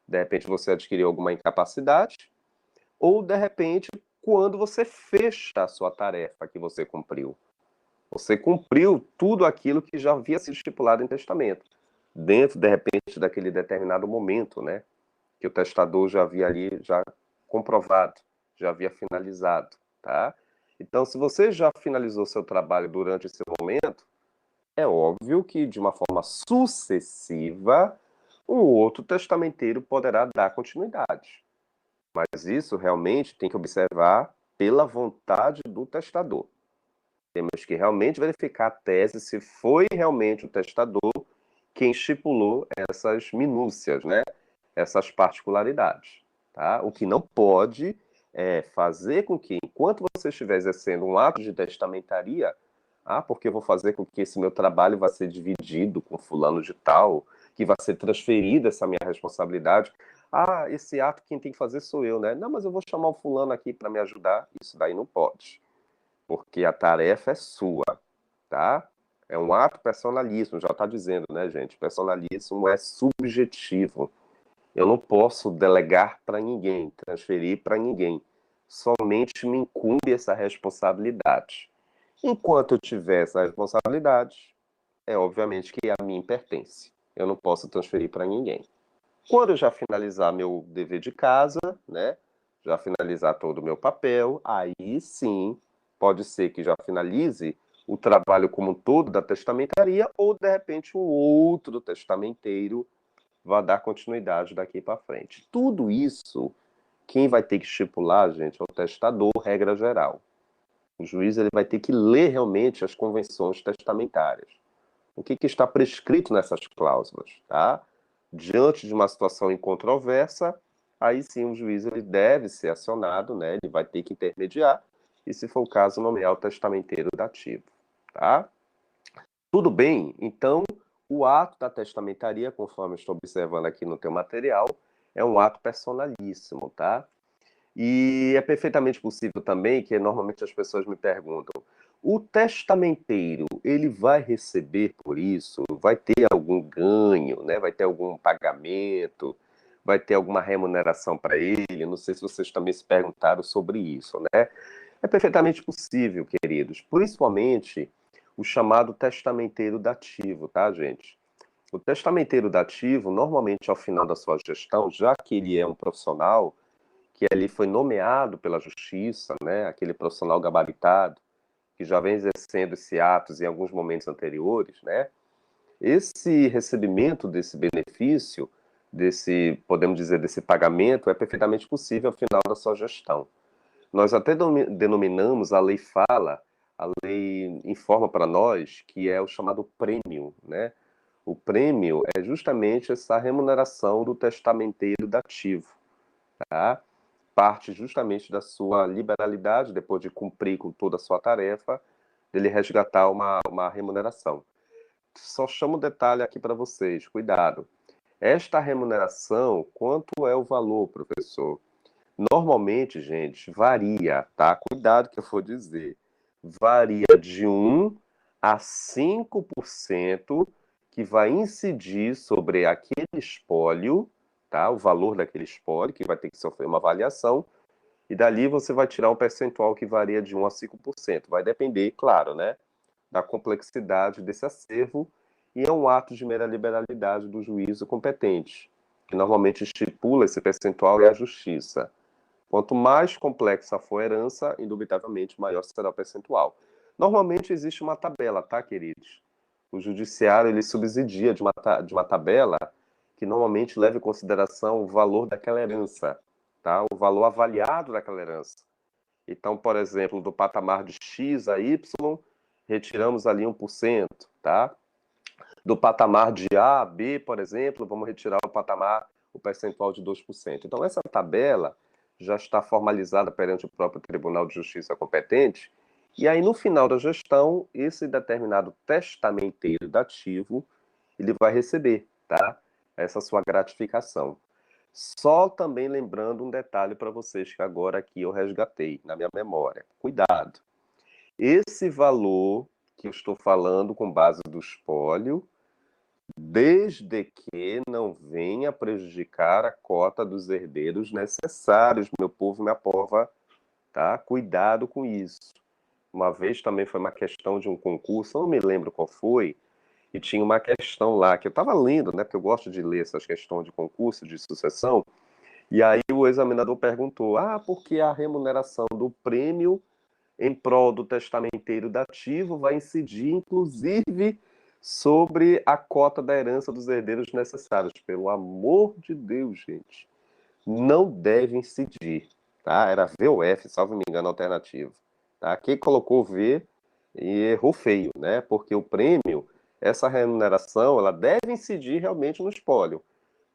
A: De repente você adquiriu alguma incapacidade, ou de repente quando você fecha a sua tarefa que você cumpriu. Você cumpriu tudo aquilo que já havia sido estipulado em testamento, dentro, de repente, daquele determinado momento, né? Que o testador já havia ali já comprovado, já havia finalizado, tá? Então, se você já finalizou seu trabalho durante esse momento, é óbvio que de uma forma sucessiva, um outro testamenteiro poderá dar continuidade. Mas isso realmente tem que observar pela vontade do testador. Temos que realmente verificar a tese se foi realmente o testador quem estipulou essas minúcias, né? Essas particularidades, tá? O que não pode é fazer com que, enquanto você estiver exercendo um ato de testamentaria, porque eu vou fazer com que esse meu trabalho vá ser dividido com fulano de tal, que vai ser transferida essa minha responsabilidade. Esse ato quem tem que fazer sou eu, né? Não, mas eu vou chamar o fulano aqui para me ajudar. Isso daí não pode, porque a tarefa é sua, tá? É um ato personalíssimo, já está dizendo, né, gente? Personalíssimo é subjetivo. Eu não posso delegar para ninguém, transferir para ninguém. Somente me incumbe essa responsabilidade. Enquanto eu tiver essa responsabilidade, é obviamente que a mim pertence. Eu não posso transferir para ninguém. Quando eu já finalizar meu dever de casa, né? Já finalizar todo o meu papel, aí sim pode ser que já finalize o trabalho como um todo da testamentaria ou de repente um outro testamenteiro vai dar continuidade daqui para frente. Tudo isso, quem vai ter que estipular, gente, é o testador, regra geral. O juiz ele vai ter que ler realmente as convenções testamentárias. O que está prescrito nessas cláusulas, tá? Diante de uma situação incontroversa, aí sim o juiz ele deve ser acionado, né? Ele vai ter que intermediar e, se for o caso, nomear o testamenteiro dativo, tá? Tudo bem? Então, o ato da testamentaria, conforme eu estou observando aqui no teu material, é um ato personalíssimo, tá? E é perfeitamente possível também que normalmente as pessoas me perguntam: o testamenteiro, ele vai receber por isso? Vai ter algum ganho, né? Vai ter algum pagamento? Vai ter alguma remuneração para ele? Não sei se vocês também se perguntaram sobre isso, né? É perfeitamente possível, queridos, principalmente o chamado testamenteiro dativo, tá, gente? O testamenteiro dativo, normalmente ao final da sua gestão, já que ele é um profissional que ali foi nomeado pela justiça, né, aquele profissional gabaritado, que já vem exercendo esse atos em alguns momentos anteriores, né, esse recebimento desse benefício, desse, podemos dizer, desse pagamento, é perfeitamente possível ao final da sua gestão. Nós até denominamos, a lei fala, a lei informa para nós que é o chamado prêmio, né? O prêmio é justamente essa remuneração do testamenteiro dativo, tá? Parte justamente da sua liberalidade, depois de cumprir com toda a sua tarefa, dele resgatar uma remuneração. Só chamo um detalhe aqui para vocês, cuidado. Esta remuneração, quanto é o valor, professor? Normalmente, gente, varia, tá? Cuidado que eu vou dizer. Varia de 1 a 5% que vai incidir sobre aquele espólio, tá? O valor daquele espólio, que vai ter que sofrer uma avaliação, e dali você vai tirar um percentual que varia de 1 a 5%. Vai depender, claro, né? Da complexidade desse acervo, e é um ato de mera liberalidade do juízo competente, que normalmente estipula esse percentual é a justiça. Quanto mais complexa for a herança, indubitavelmente maior será o percentual. Normalmente existe uma tabela, tá, queridos? O judiciário ele subsidia de uma tabela que normalmente leva em consideração o valor daquela herança, tá? O valor avaliado daquela herança. Então, por exemplo, do patamar de X a Y, retiramos ali 1%, tá? Do patamar de A a B, por exemplo, vamos retirar o percentual de 2%. Então, essa tabela já está formalizada perante o próprio Tribunal de Justiça competente, e aí, no final da gestão, esse determinado testamenteiro dativo, ele vai receber, tá? Essa sua gratificação. Só também lembrando um detalhe para vocês que agora aqui eu resgatei na minha memória. Cuidado. Esse valor que eu estou falando com base do espólio, desde que não venha prejudicar a cota dos herdeiros necessários, meu povo e minha pova, tá? Cuidado com isso. Uma vez também foi uma questão de um concurso, eu não me lembro qual foi, e tinha uma questão lá que eu estava lendo, né? Porque eu gosto de ler essas questões de concurso, de sucessão. E aí o examinador perguntou: por que a remuneração do prêmio em prol do testamenteiro dativo vai incidir, inclusive, sobre a cota da herança dos herdeiros necessários? Pelo amor de Deus, gente, não deve incidir, tá? Era V ou F, salvo me engano, alternativo. Tá? Quem colocou V e errou feio, né? Porque o prêmio, essa remuneração, ela deve incidir realmente no espólio,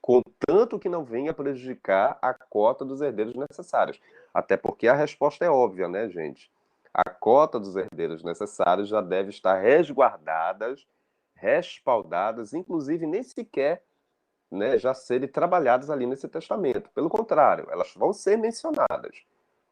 A: contanto que não venha prejudicar a cota dos herdeiros necessários. Até porque a resposta é óbvia, né, gente? A cota dos herdeiros necessários já deve estar resguardadas, respaldadas, inclusive nem sequer, né, já serem trabalhadas ali nesse testamento. Pelo contrário, elas vão ser mencionadas,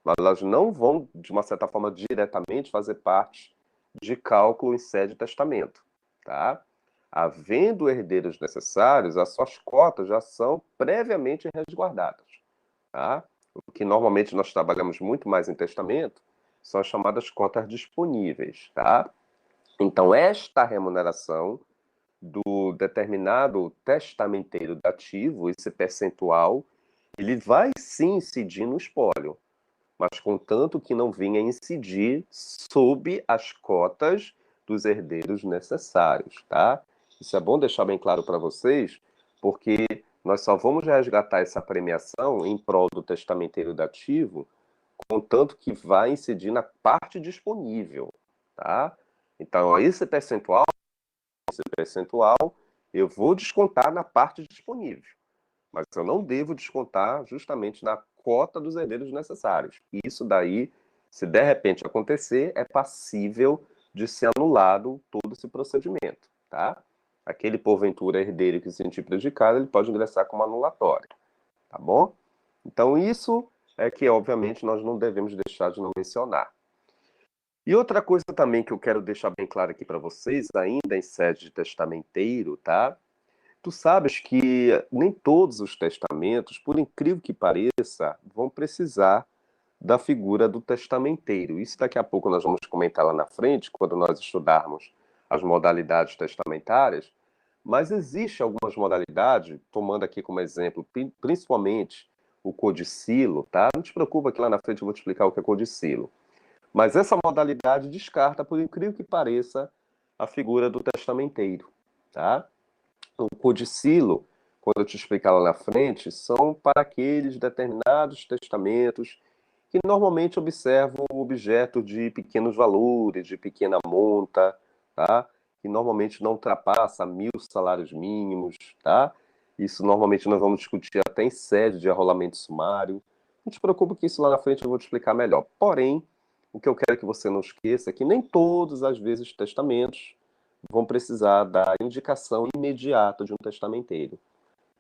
A: mas elas não vão, de uma certa forma, diretamente fazer parte de cálculo em sede de testamento, tá? Havendo herdeiros necessários, as suas cotas já são previamente resguardadas, tá? O que normalmente nós trabalhamos muito mais em testamento são as chamadas cotas disponíveis, tá? Então, esta remuneração do determinado testamenteiro dativo, esse percentual, ele vai sim incidir no espólio, mas contanto que não venha incidir sob as cotas dos herdeiros necessários, tá? Isso é bom deixar bem claro para vocês, porque nós só vamos resgatar essa premiação em prol do testamenteiro dativo, contanto que vai incidir na parte disponível, tá? Então, esse percentual eu vou descontar na parte disponível, mas eu não devo descontar justamente na cota dos herdeiros necessários. Isso daí, se de repente acontecer, é passível de ser anulado todo esse procedimento, tá? Aquele porventura herdeiro que se sentir prejudicado, ele pode ingressar como anulatório, tá bom? Então isso é que obviamente nós não devemos deixar de não mencionar. E outra coisa também que eu quero deixar bem claro aqui para vocês, ainda em sede de testamenteiro, tá? Tu sabes que nem todos os testamentos, por incrível que pareça, vão precisar da figura do testamenteiro. Isso daqui a pouco nós vamos comentar lá na frente, quando nós estudarmos as modalidades testamentárias, mas existe algumas modalidades, tomando aqui como exemplo, principalmente o codicilo, tá? Não te preocupa que lá na frente eu vou te explicar o que é codicilo. Mas essa modalidade descarta, por incrível que pareça, a figura do testamenteiro, tá? O codicilo, quando eu te explicar lá na frente, são para aqueles determinados testamentos que normalmente observam o objeto de pequenos valores, de pequena monta, tá? Que normalmente não ultrapassa 1.000 salários mínimos, tá? Isso normalmente nós vamos discutir até em sede de arrolamento sumário. Não te preocupe que isso lá na frente eu vou te explicar melhor. Porém, o que eu quero que você não esqueça é que nem todas as vezes testamentos vão precisar da indicação imediata de um testamenteiro.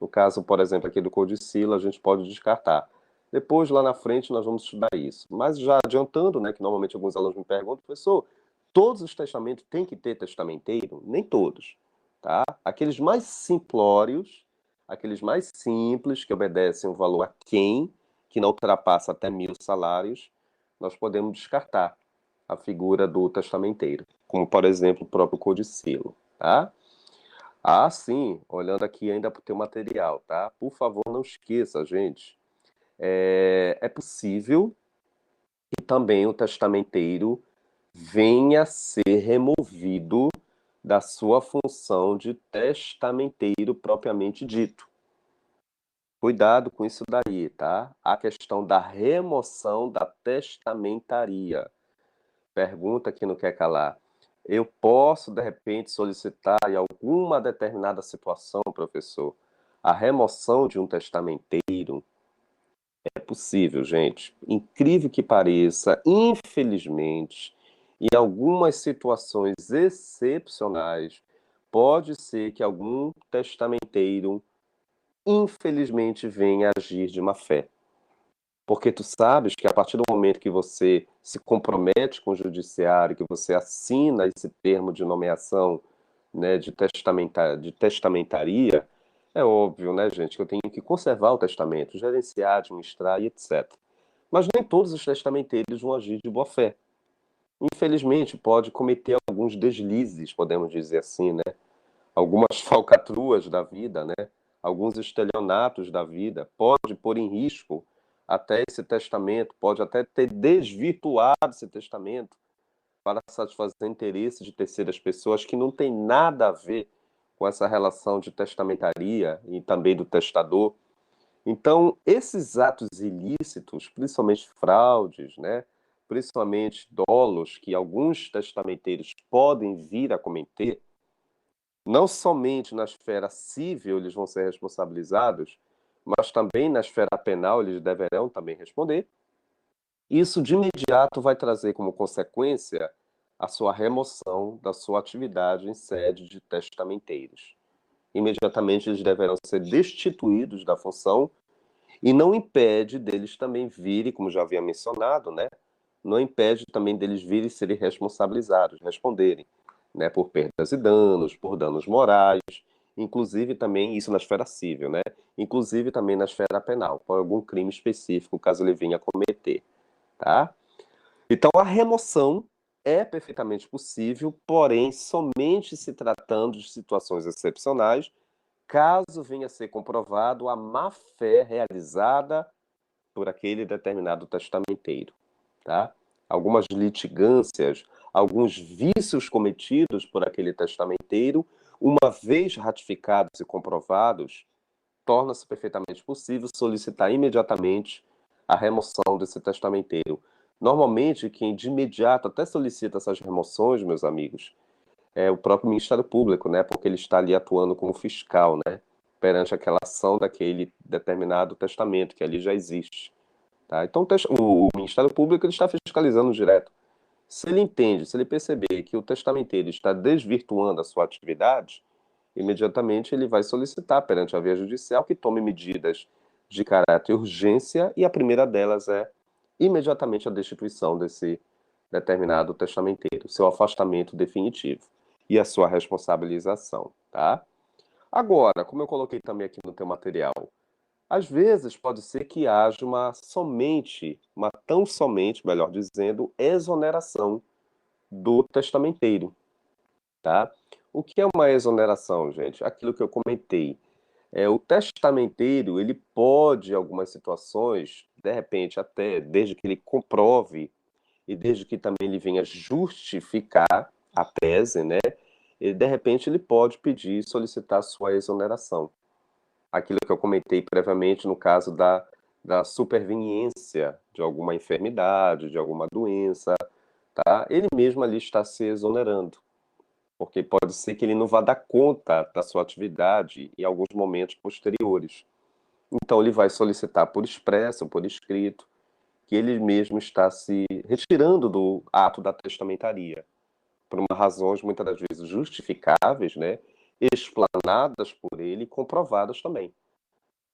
A: No caso, por exemplo, aqui do codicilo, a gente pode descartar. Depois, lá na frente, nós vamos estudar isso. Mas já adiantando, né, que normalmente alguns alunos me perguntam, professor, todos os testamentos têm que ter testamenteiro? Nem todos, tá? Aqueles mais simplórios, aqueles mais simples, que obedecem o valor a quem, que não ultrapassa até 1.000 salários, nós podemos descartar a figura do testamenteiro, como, por exemplo, o próprio codicilo, tá? Sim, olhando aqui ainda para o teu material, tá? Por favor, não esqueça, gente. É possível que também o testamenteiro venha a ser removido da sua função de testamenteiro propriamente dito. Cuidado com isso daí, tá? A questão da remoção da testamentaria. Pergunta que não quer calar. Eu posso, de repente, solicitar em alguma determinada situação, professor, a remoção de um testamenteiro? É possível, gente. Incrível que pareça, infelizmente, em algumas situações excepcionais, pode ser que algum testamenteiro, infelizmente, venha agir de má fé. Porque tu sabes que a partir do momento que você se compromete com o judiciário, que você assina esse termo de nomeação, né, de testamentaria, é óbvio, né, gente, que eu tenho que conservar o testamento, gerenciar, administrar e etc. Mas nem todos os testamenteiros vão agir de boa fé. Infelizmente, pode cometer alguns deslizes, podemos dizer assim, né? Algumas falcatruas da vida, né? Alguns estelionatos da vida, pode pôr em risco até esse testamento, pode até ter desvirtuado esse testamento para satisfazer interesses de terceiras pessoas que não tem nada a ver com essa relação de testamentaria e também do testador. Então, esses atos ilícitos, principalmente fraudes, né? Principalmente dolos que alguns testamenteiros podem vir a cometer, não somente na esfera civil eles vão ser responsabilizados, mas também na esfera penal eles deverão também responder. Isso de imediato vai trazer como consequência a sua remoção da sua atividade em sede de testamenteiros. Imediatamente eles deverão ser destituídos da função e não impede deles também virem, como já havia mencionado, né? Não impede também deles virem serem responsabilizados, responderem, né? Por perdas e danos, por danos morais, inclusive também isso na esfera civil, né? Inclusive também na esfera penal, por algum crime específico, caso ele venha a cometer, tá? Então a remoção é perfeitamente possível, porém somente se tratando de situações excepcionais, caso venha a ser comprovado a má-fé realizada por aquele determinado testamenteiro, tá? Algumas litigâncias, alguns vícios cometidos por aquele testamenteiro, uma vez ratificados e comprovados, torna-se perfeitamente possível solicitar imediatamente a remoção desse testamenteiro. Normalmente, quem de imediato até solicita essas remoções, meus amigos, é o próprio Ministério Público, né? Porque ele está ali atuando como fiscal, né? Perante aquela ação daquele determinado testamento que ali já existe. Tá? Então, o Ministério Público ele está fiscalizando direto. Se ele entende, se ele perceber que o testamenteiro está desvirtuando a sua atividade, imediatamente ele vai solicitar perante a via judicial que tome medidas de caráter urgência e a primeira delas é imediatamente a destituição desse determinado testamenteiro, seu afastamento definitivo e a sua responsabilização, tá? Agora, como eu coloquei também aqui no teu material, às vezes pode ser que haja uma tão somente, melhor dizendo, exoneração do testamenteiro, tá? O que é uma exoneração, gente? Aquilo que eu comentei. O testamenteiro, ele pode, em algumas situações, de repente, até desde que ele comprove e desde que também ele venha justificar a tese, né? De repente ele pode pedir e solicitar sua exoneração. Aquilo que eu comentei previamente no caso da superveniência de alguma enfermidade, de alguma doença, tá? Ele mesmo ali está se exonerando, porque pode ser que ele não vá dar conta da sua atividade em alguns momentos posteriores. Então ele vai solicitar por expresso, por escrito, que ele mesmo está se retirando do ato da testamentaria, por uma razões muitas das vezes justificáveis, né? Explanadas por ele e comprovadas também.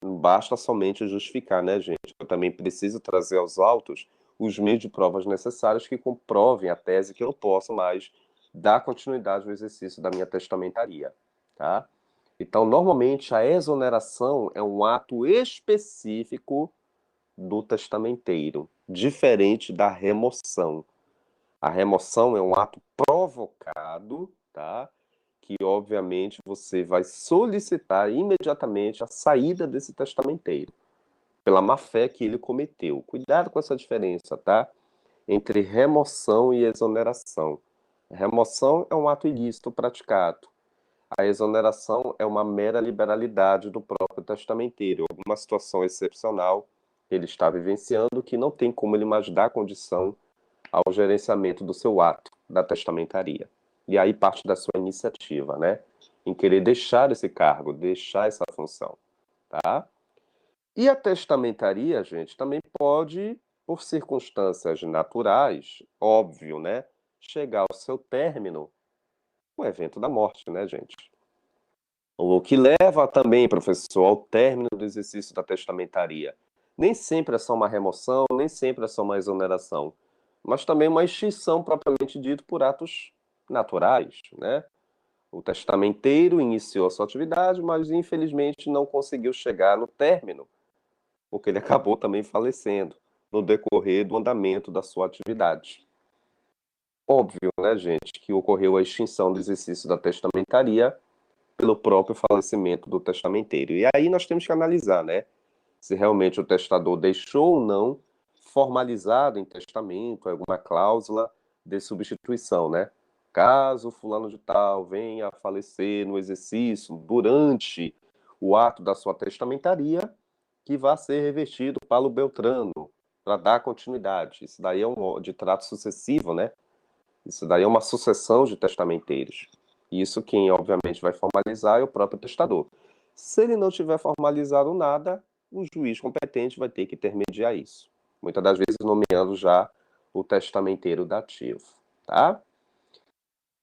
A: Não basta somente justificar, né, gente? Eu também preciso trazer aos autos os meios de provas necessários que comprovem a tese que eu posso mais dar continuidade ao exercício da minha testamentaria, tá? Então, normalmente, a exoneração é um ato específico do testamenteiro, diferente da remoção. A remoção é um ato provocado, tá? Que obviamente você vai solicitar imediatamente a saída desse testamenteiro, pela má fé que ele cometeu. Cuidado com essa diferença, tá? Entre remoção e exoneração. A remoção é um ato ilícito praticado. A exoneração é uma mera liberalidade do próprio testamenteiro, alguma situação excepcional que ele está vivenciando que não tem como ele mais dar condição ao gerenciamento do seu ato, da testamentaria. E aí parte da sua iniciativa, né? Em querer deixar esse cargo, deixar essa função, tá? E a testamentaria, gente, também pode, por circunstâncias naturais, óbvio, né? Chegar ao seu término com o evento da morte, né, gente? O que leva também, professor, ao término do exercício da testamentaria. Nem sempre é só uma remoção, nem sempre é só uma exoneração, mas também uma extinção propriamente dito por atos naturais, né? O testamenteiro iniciou a sua atividade, mas infelizmente não conseguiu chegar no término, porque ele acabou também falecendo no decorrer do andamento da sua atividade. Óbvio, né, gente, que ocorreu a extinção do exercício da testamentaria pelo próprio falecimento do testamenteiro. E aí nós temos que analisar, né, se realmente o testador deixou ou não formalizado em testamento alguma cláusula de substituição, né? Caso fulano de tal venha a falecer no exercício, durante o ato da sua testamentaria, que vai ser revertido para o Beltrano, para dar continuidade. Isso daí é um de trato sucessivo, né? Isso daí é uma sucessão de testamenteiros. Isso quem, obviamente, vai formalizar é o próprio testador. Se ele não tiver formalizado nada, o juiz competente vai ter que intermediar isso. Muitas das vezes nomeando já o testamenteiro dativo, tá?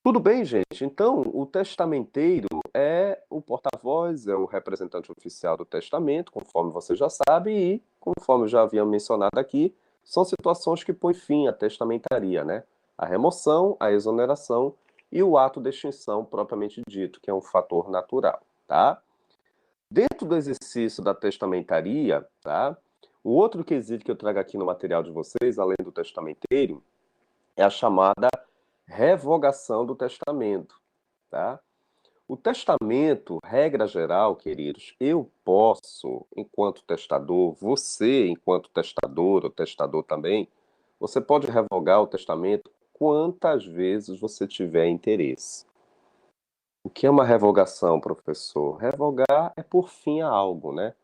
A: Tudo bem, gente? Então, o testamenteiro é o porta-voz, é o representante oficial do testamento, conforme você já sabe, e, conforme eu já havia mencionado aqui, são situações que põem fim à testamentaria, né? A remoção, a exoneração e o ato de extinção propriamente dito, que é um fator natural, tá? Dentro do exercício da testamentaria, tá? O outro quesito que eu trago aqui no material de vocês, além do testamenteiro, é a chamada revogação do testamento, tá? O testamento, regra geral, queridos, eu posso, enquanto testador, você, enquanto testador ou testador também, você pode revogar o testamento quantas vezes você tiver interesse. O que é uma revogação, professor? Revogar é por fim a algo, né?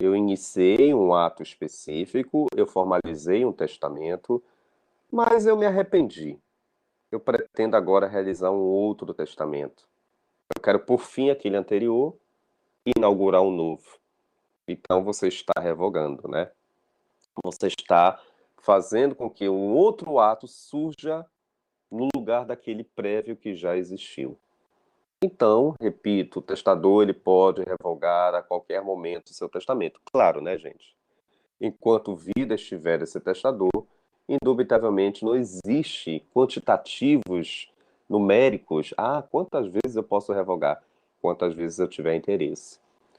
A: Eu iniciei um ato específico, eu formalizei um testamento, mas eu me arrependi. Eu pretendo agora realizar um outro testamento. Eu quero, por fim, aquele anterior e inaugurar um novo. Então, você está revogando, né? Você está fazendo com que um outro ato surja no lugar daquele prévio que já existiu. Então, repito, o testador ele pode revogar a qualquer momento o seu testamento. Claro, né, gente? Enquanto vida estiver esse testador, indubitavelmente não existe quantitativos numéricos. Ah, quantas vezes eu posso revogar? Quantas vezes eu tiver interesse.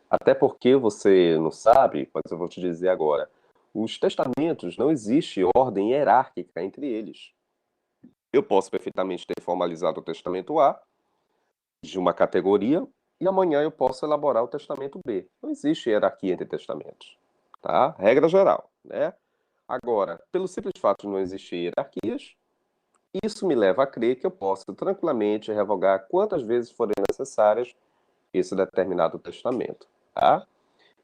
A: Até porque você não sabe, mas eu vou te dizer agora. Os testamentos não existe ordem hierárquica entre eles. Eu posso perfeitamente ter formalizado o testamento A de uma categoria e amanhã eu posso elaborar o testamento B. Não existe hierarquia entre testamentos, tá? Regra geral, né? Agora, pelo simples fato de não existir hierarquias, isso me leva a crer que eu posso tranquilamente revogar quantas vezes forem necessárias esse determinado testamento, tá?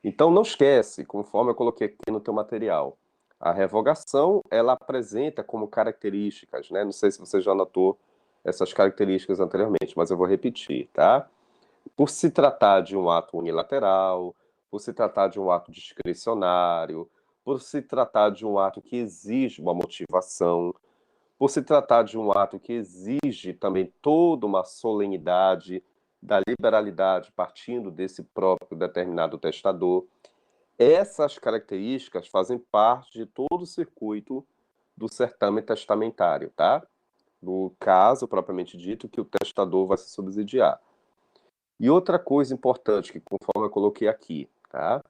A: Então não esquece, conforme eu coloquei aqui no teu material, a revogação ela apresenta como características, né? Não sei se você já notou essas características anteriormente, mas eu vou repetir, tá? Por se tratar de um ato unilateral, por se tratar de um ato discricionário, por se tratar de um ato que exige uma motivação, por se tratar de um ato que exige também toda uma solenidade da liberalidade partindo desse próprio determinado testador. Essas características fazem parte de todo o circuito do certame testamentário, tá? No caso propriamente dito que o testador vai se subsidiar. E outra coisa importante que conforme eu coloquei aqui, tá?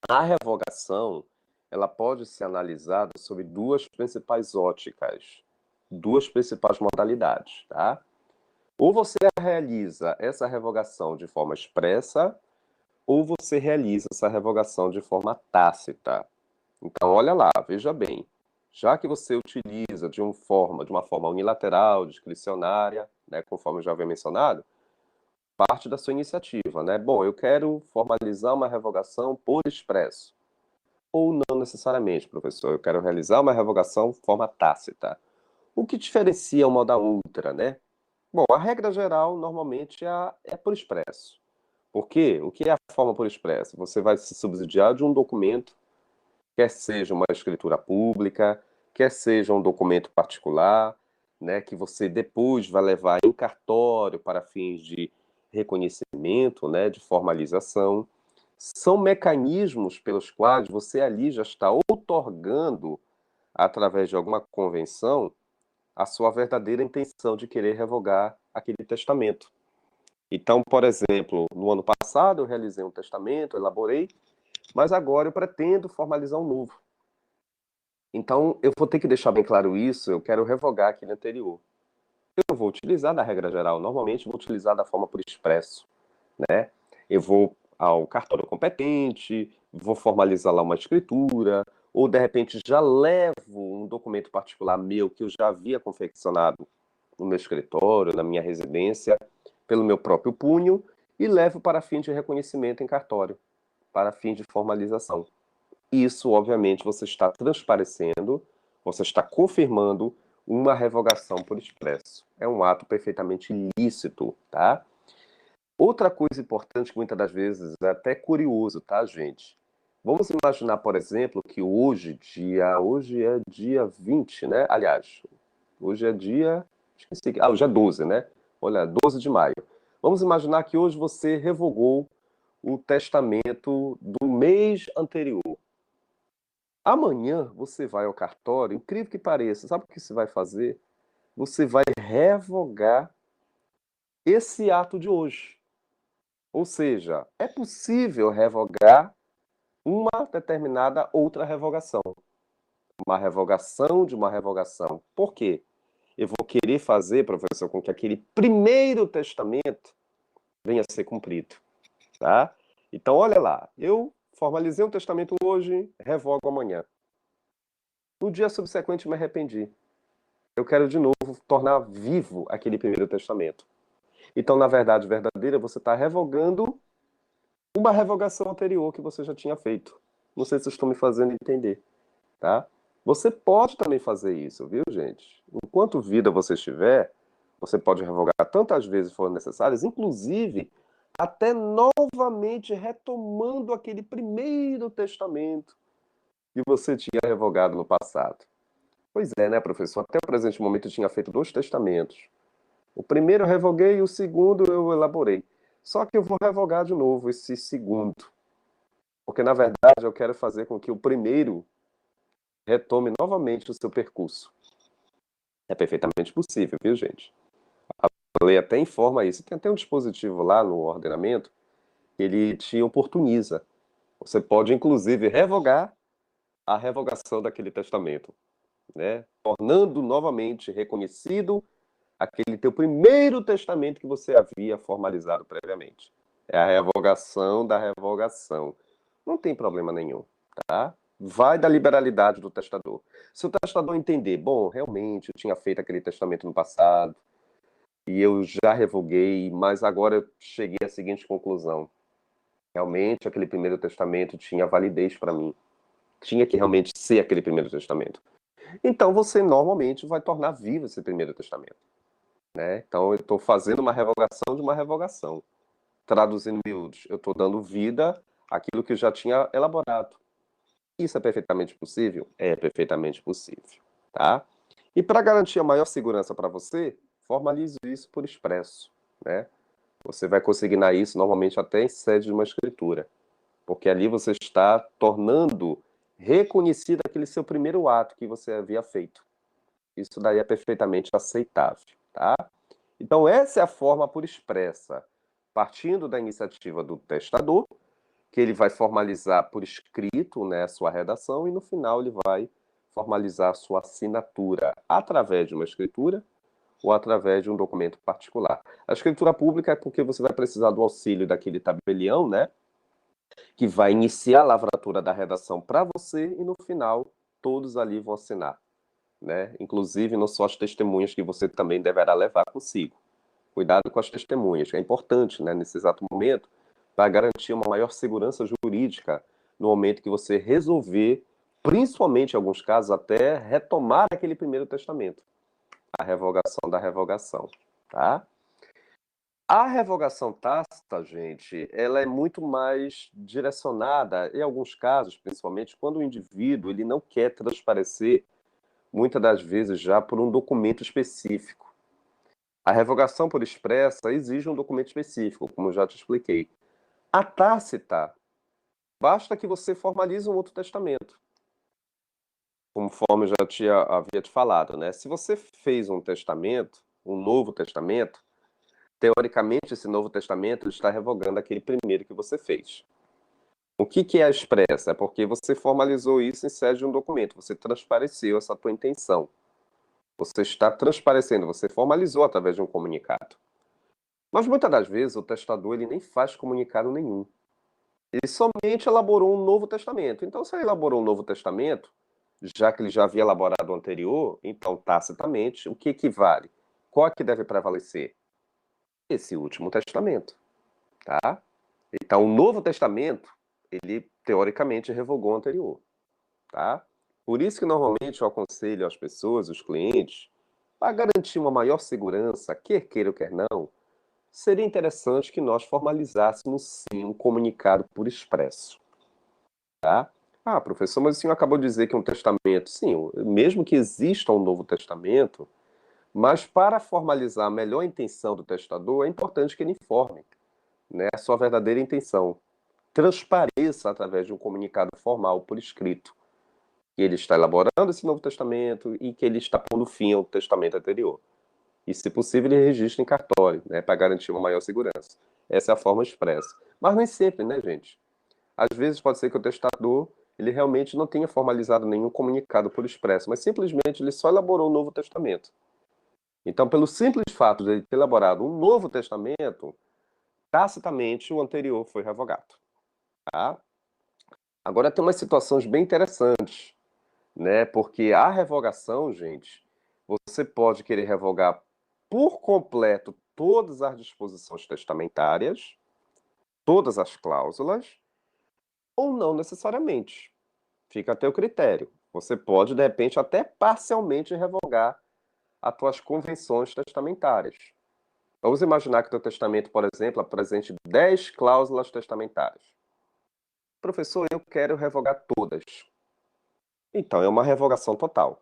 A: A revogação, ela pode ser analisada sob duas principais óticas, duas principais modalidades, tá? Ou você realiza essa revogação de forma expressa, ou você realiza essa revogação de forma tácita. Então, olha lá, veja bem. Já que você utiliza de uma forma unilateral, discricionária, né, conforme eu já havia mencionado, parte da sua iniciativa, né? Bom, eu quero formalizar uma revogação por expresso. Ou não necessariamente, professor. Eu quero realizar uma revogação de forma tácita. O que diferencia uma da outra, né? Bom, a regra geral normalmente é por expresso. Por quê? O que é a forma por expresso? Você vai se subsidiar de um documento, quer seja uma escritura pública, quer seja um documento particular, né, que você depois vai levar em cartório para fins de reconhecimento, né, de formalização. São mecanismos pelos quais você ali já está outorgando, através de alguma convenção, a sua verdadeira intenção de querer revogar aquele testamento. Então, por exemplo, no ano passado eu realizei um testamento, elaborei, mas agora eu pretendo formalizar um novo. Então, eu vou ter que deixar bem claro isso, eu quero revogar aquele anterior. Eu vou utilizar da regra geral, normalmente vou utilizar da forma por expresso, né? Eu vou ao cartório competente, vou formalizar lá uma escritura, ou de repente já levo um documento particular meu que eu já havia confeccionado no meu escritório, na minha residência, pelo meu próprio punho, e levo para fim de reconhecimento em cartório, para fim de formalização. Isso, obviamente, você está transparecendo, você está confirmando uma revogação por expresso. É um ato perfeitamente ilícito, tá? Outra coisa importante que muitas das vezes é até curioso, tá, gente? Vamos imaginar, por exemplo, que hoje é dia 20, né? Aliás, hoje é dia, esqueci, hoje é 12, né? Olha, 12 de maio. Vamos imaginar que hoje você revogou o testamento do mês anterior. Amanhã você vai ao cartório, incrível que pareça, sabe o que você vai fazer? Você vai revogar esse ato de hoje. Ou seja, é possível revogar uma determinada outra revogação. Uma revogação de uma revogação. Por quê? Eu vou querer fazer, professor, com que aquele primeiro testamento venha a ser cumprido, tá? Então, olha lá, eu formalizei um testamento hoje, revogo amanhã. No dia subsequente me arrependi. Eu quero de novo tornar vivo aquele primeiro testamento. Então, na verdade verdadeira, você está revogando uma revogação anterior que você já tinha feito. Não sei se eu estou me fazendo entender, tá? Você pode também fazer isso, viu, gente? Enquanto vida você estiver, você pode revogar tantas vezes forem necessárias, inclusive até novamente retomando aquele primeiro testamento que você tinha revogado no passado. Pois é, né, professor? Até o presente momento eu tinha feito dois testamentos. O primeiro eu revoguei e o segundo eu elaborei. Só que eu vou revogar de novo esse segundo. Porque, na verdade, eu quero fazer com que o primeiro retome novamente o seu percurso. É perfeitamente possível, viu, gente? A lei até informa isso. Tem até um dispositivo lá no ordenamento que ele te oportuniza. Você pode, inclusive, revogar a revogação daquele testamento, né? Tornando novamente reconhecido aquele teu primeiro testamento que você havia formalizado previamente. É a revogação da revogação. Não tem problema nenhum, tá? Vai da liberalidade do testador. Se o testador entender, bom, realmente eu tinha feito aquele testamento no passado e eu já revoguei, mas agora eu cheguei à seguinte conclusão. Realmente aquele primeiro testamento tinha validez para mim. Tinha que realmente ser aquele primeiro testamento. Então você normalmente vai tornar vivo esse primeiro testamento, né? Então eu estou fazendo uma revogação de uma revogação. Traduzindo em miúdos, eu estou dando vida àquilo que eu já tinha elaborado. Isso é perfeitamente possível? É perfeitamente possível, tá? E para garantir a maior segurança para você, formalize isso por expresso, né? Você vai consignar isso normalmente até em sede de uma escritura, porque ali você está tornando reconhecido aquele seu primeiro ato que você havia feito. Isso daí é perfeitamente aceitável, tá? Então essa é a forma por expressa, partindo da iniciativa do testador, que ele vai formalizar por escrito, né, a sua redação e no final ele vai formalizar a sua assinatura através de uma escritura ou através de um documento particular. A escritura pública é porque você vai precisar do auxílio daquele tabelião, né, que vai iniciar a lavratura da redação para você e no final todos ali vão assinar, né? Inclusive não só as testemunhas que você também deverá levar consigo. Cuidado com as testemunhas, que é importante, né, nesse exato momento, para garantir uma maior segurança jurídica no momento que você resolver, principalmente em alguns casos, até retomar aquele primeiro testamento, a revogação da revogação, tá? A revogação tácita, gente, ela é muito mais direcionada, em alguns casos, principalmente, quando o indivíduo ele não quer transparecer, muitas das vezes já por um documento específico. A revogação por expressa exige um documento específico, como eu já te expliquei. A tácita, basta que você formalize um outro testamento, conforme eu já havia te falado, né? Se você fez um testamento, um novo testamento, teoricamente esse novo testamento está revogando aquele primeiro que você fez. O que é a expressa? É porque você formalizou isso em sede de um documento, você transpareceu essa tua intenção. Você está transparecendo, você formalizou através de um comunicado. Mas muitas das vezes o testador ele nem faz comunicado nenhum. Ele somente elaborou um novo testamento. Então, se ele elaborou um novo testamento, já que ele já havia elaborado o anterior, então, tacitamente, o que equivale? Qual é que deve prevalecer? Esse último testamento, tá? Então, o Novo Testamento, ele teoricamente revogou o anterior, tá? Por isso que normalmente eu aconselho às pessoas, os clientes, para garantir uma maior segurança, quer queira ou quer não, seria interessante que nós formalizássemos sim um comunicado por expresso, tá? Ah, professor, mas o senhor acabou de dizer que um testamento, sim, mesmo que exista um Novo Testamento, mas para formalizar a melhor intenção do testador, é importante que ele informe, né, a sua verdadeira intenção. Transpareça através de um comunicado formal por escrito que ele está elaborando esse Novo Testamento e que ele está pondo fim ao testamento anterior. E, se possível, ele registra em cartório, né, para garantir uma maior segurança. Essa é a forma expressa. Mas nem sempre, né, gente? Às vezes pode ser que o testador ele realmente não tenha formalizado nenhum comunicado por expresso, mas simplesmente ele só elaborou um Novo Testamento. Então, pelo simples fato de ele ter elaborado um Novo Testamento, tacitamente o anterior foi revogado, tá? Agora tem umas situações bem interessantes, né? Porque a revogação, gente, você pode querer revogar por completo todas as disposições testamentárias, todas as cláusulas, ou não necessariamente. Fica a teu critério. Você pode, de repente, até parcialmente revogar as tuas convenções testamentárias. Vamos imaginar que teu testamento, por exemplo, apresente 10 cláusulas testamentárias. Professor, eu quero revogar todas. Então, é uma revogação total,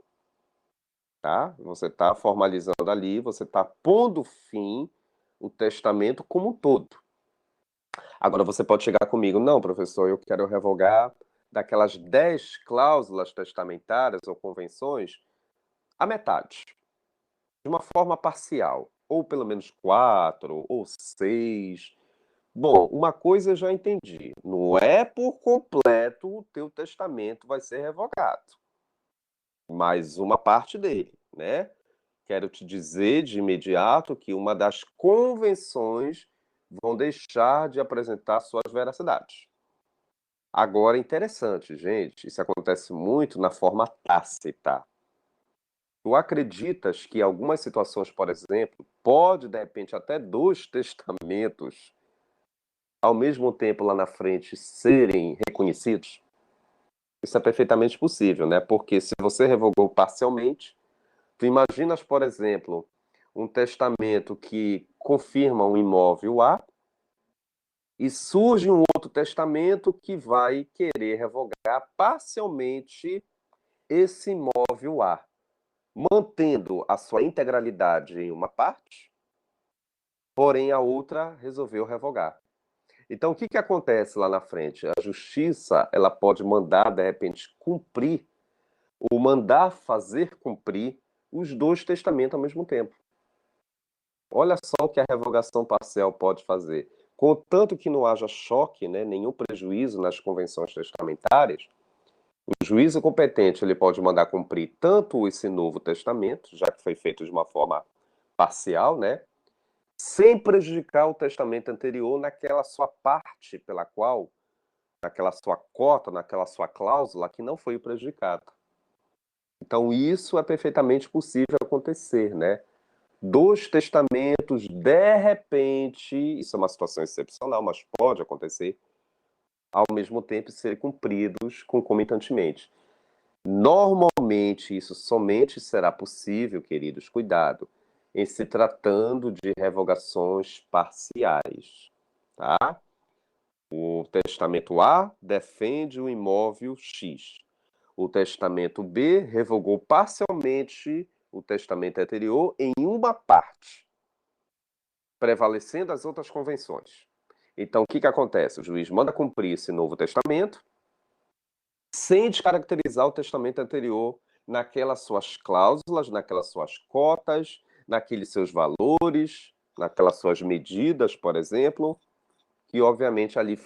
A: tá? Você está formalizando ali, você está pondo fim o testamento como um todo. Agora, você pode chegar comigo, não, professor, eu quero revogar daquelas 10 cláusulas testamentárias ou convenções, a metade, de uma forma parcial, ou pelo menos 4 ou 6. Bom, uma coisa eu já entendi, não é por completo o teu testamento vai ser revogado, mas uma parte dele, né? Quero te dizer de imediato que uma das convenções vão deixar de apresentar suas veracidades. Agora, interessante, gente, isso acontece muito na forma tácita. Tu acreditas que algumas situações, por exemplo, pode de repente até dois testamentos ao mesmo tempo lá na frente serem reconhecidos? Isso é perfeitamente possível, né? Porque se você revogou parcialmente, tu imaginas, por exemplo, um testamento que confirma um imóvel A e surge um outro testamento que vai querer revogar parcialmente esse imóvel A, mantendo a sua integralidade em uma parte, porém a outra resolveu revogar. Então, o que que acontece lá na frente? A justiça, ela pode mandar, de repente, cumprir ou mandar fazer cumprir os dois testamentos ao mesmo tempo. Olha só o que a revogação parcial pode fazer. Contanto que não haja choque, né, nenhum prejuízo nas convenções testamentárias, o juízo competente ele pode mandar cumprir tanto esse novo testamento, já que foi feito de uma forma parcial, né, sem prejudicar o testamento anterior naquela sua parte pela qual, naquela sua cota, naquela sua cláusula que não foi prejudicada. Então isso é perfeitamente possível acontecer, né? dois testamentos, de repente, isso é uma situação excepcional, mas pode acontecer, ao mesmo tempo serem cumpridos concomitantemente. Normalmente, isso somente será possível, queridos, cuidado, em se tratando de revogações parciais, tá? O testamento A defende o imóvel X. O testamento B revogou parcialmente o testamento anterior em uma parte, prevalecendo as outras convenções. Então, o que acontece? O juiz manda cumprir esse novo testamento sem descaracterizar o testamento anterior naquelas suas cláusulas, naquelas suas cotas, naqueles seus valores, naquelas suas medidas, por exemplo, que obviamente ali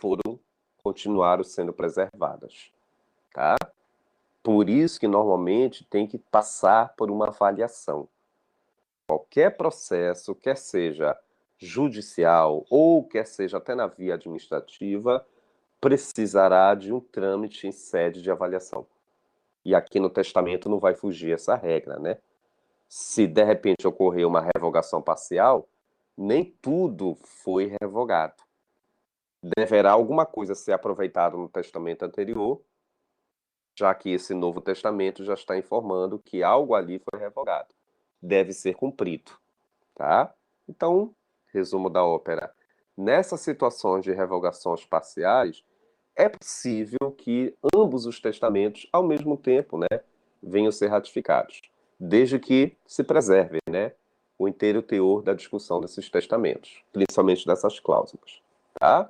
A: continuaram sendo preservadas, tá? Por isso que normalmente tem que passar por uma avaliação. Qualquer processo, quer seja judicial ou quer seja até na via administrativa, precisará de um trâmite em sede de avaliação. E aqui no testamento não vai fugir essa regra, né? Se de repente ocorrer uma revogação parcial, nem tudo foi revogado. Deverá alguma coisa ser aproveitada no testamento anterior, já que esse novo testamento já está informando que algo ali foi revogado. Deve ser cumprido, tá? Então, resumo da ópera. Nessas situações de revogações parciais, é possível que ambos os testamentos, ao mesmo tempo, né, venham a ser ratificados, desde que se preserve, né, o inteiro teor da discussão desses testamentos, principalmente dessas cláusulas, tá?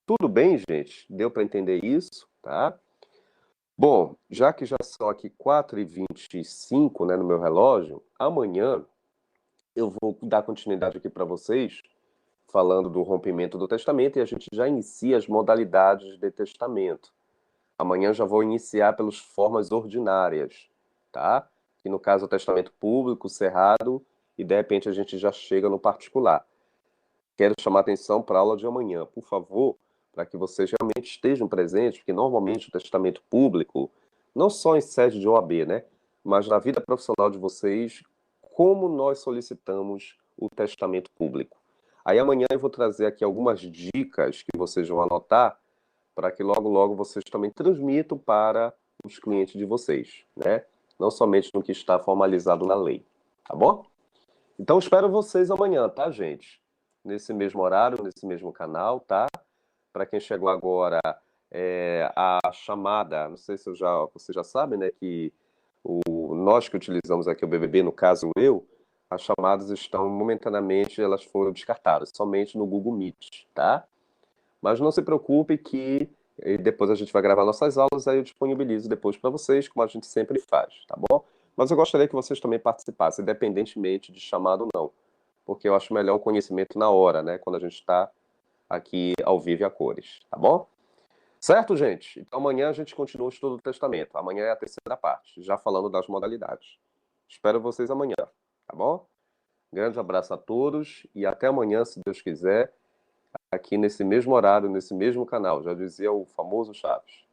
A: Tudo bem, gente? Deu para entender isso, tá? Bom, já que já são aqui 4h25, né, no meu relógio, amanhã eu vou dar continuidade aqui para vocês, falando do rompimento do testamento, e a gente já inicia as modalidades de testamento. Amanhã já vou iniciar pelas formas ordinárias, tá? Que no caso é o testamento público, cerrado, e de repente a gente já chega no particular. Quero chamar atenção para a aula de amanhã, por favor, para que vocês realmente estejam presentes, porque normalmente o testamento público, não só em sede de OAB, né? Mas na vida profissional de vocês, como nós solicitamos o testamento público. Aí amanhã eu vou trazer aqui algumas dicas que vocês vão anotar para que logo, logo vocês também transmitam para os clientes de vocês, né? Não somente no que está formalizado na lei, tá bom? Então espero vocês amanhã, tá, gente? Nesse mesmo horário, nesse mesmo canal, tá? Para quem chegou agora, a chamada, não sei se você já sabe, né, que nós que utilizamos aqui o BBB, no caso eu, as chamadas estão momentaneamente, elas foram descartadas, somente no Google Meet, tá? Mas não se preocupe que depois a gente vai gravar nossas aulas, aí eu disponibilizo depois para vocês, como a gente sempre faz, tá bom? Mas eu gostaria que vocês também participassem, independentemente de chamado ou não, porque eu acho melhor o conhecimento na hora, né? Quando a gente está aqui ao vivo e a cores, tá bom? Certo, gente? Então amanhã a gente continua o estudo do testamento. Amanhã é a terceira parte, já falando das modalidades. Espero vocês amanhã, tá bom? Grande abraço a todos e até amanhã, se Deus quiser, aqui nesse mesmo horário, nesse mesmo canal. Já dizia o famoso Chaves.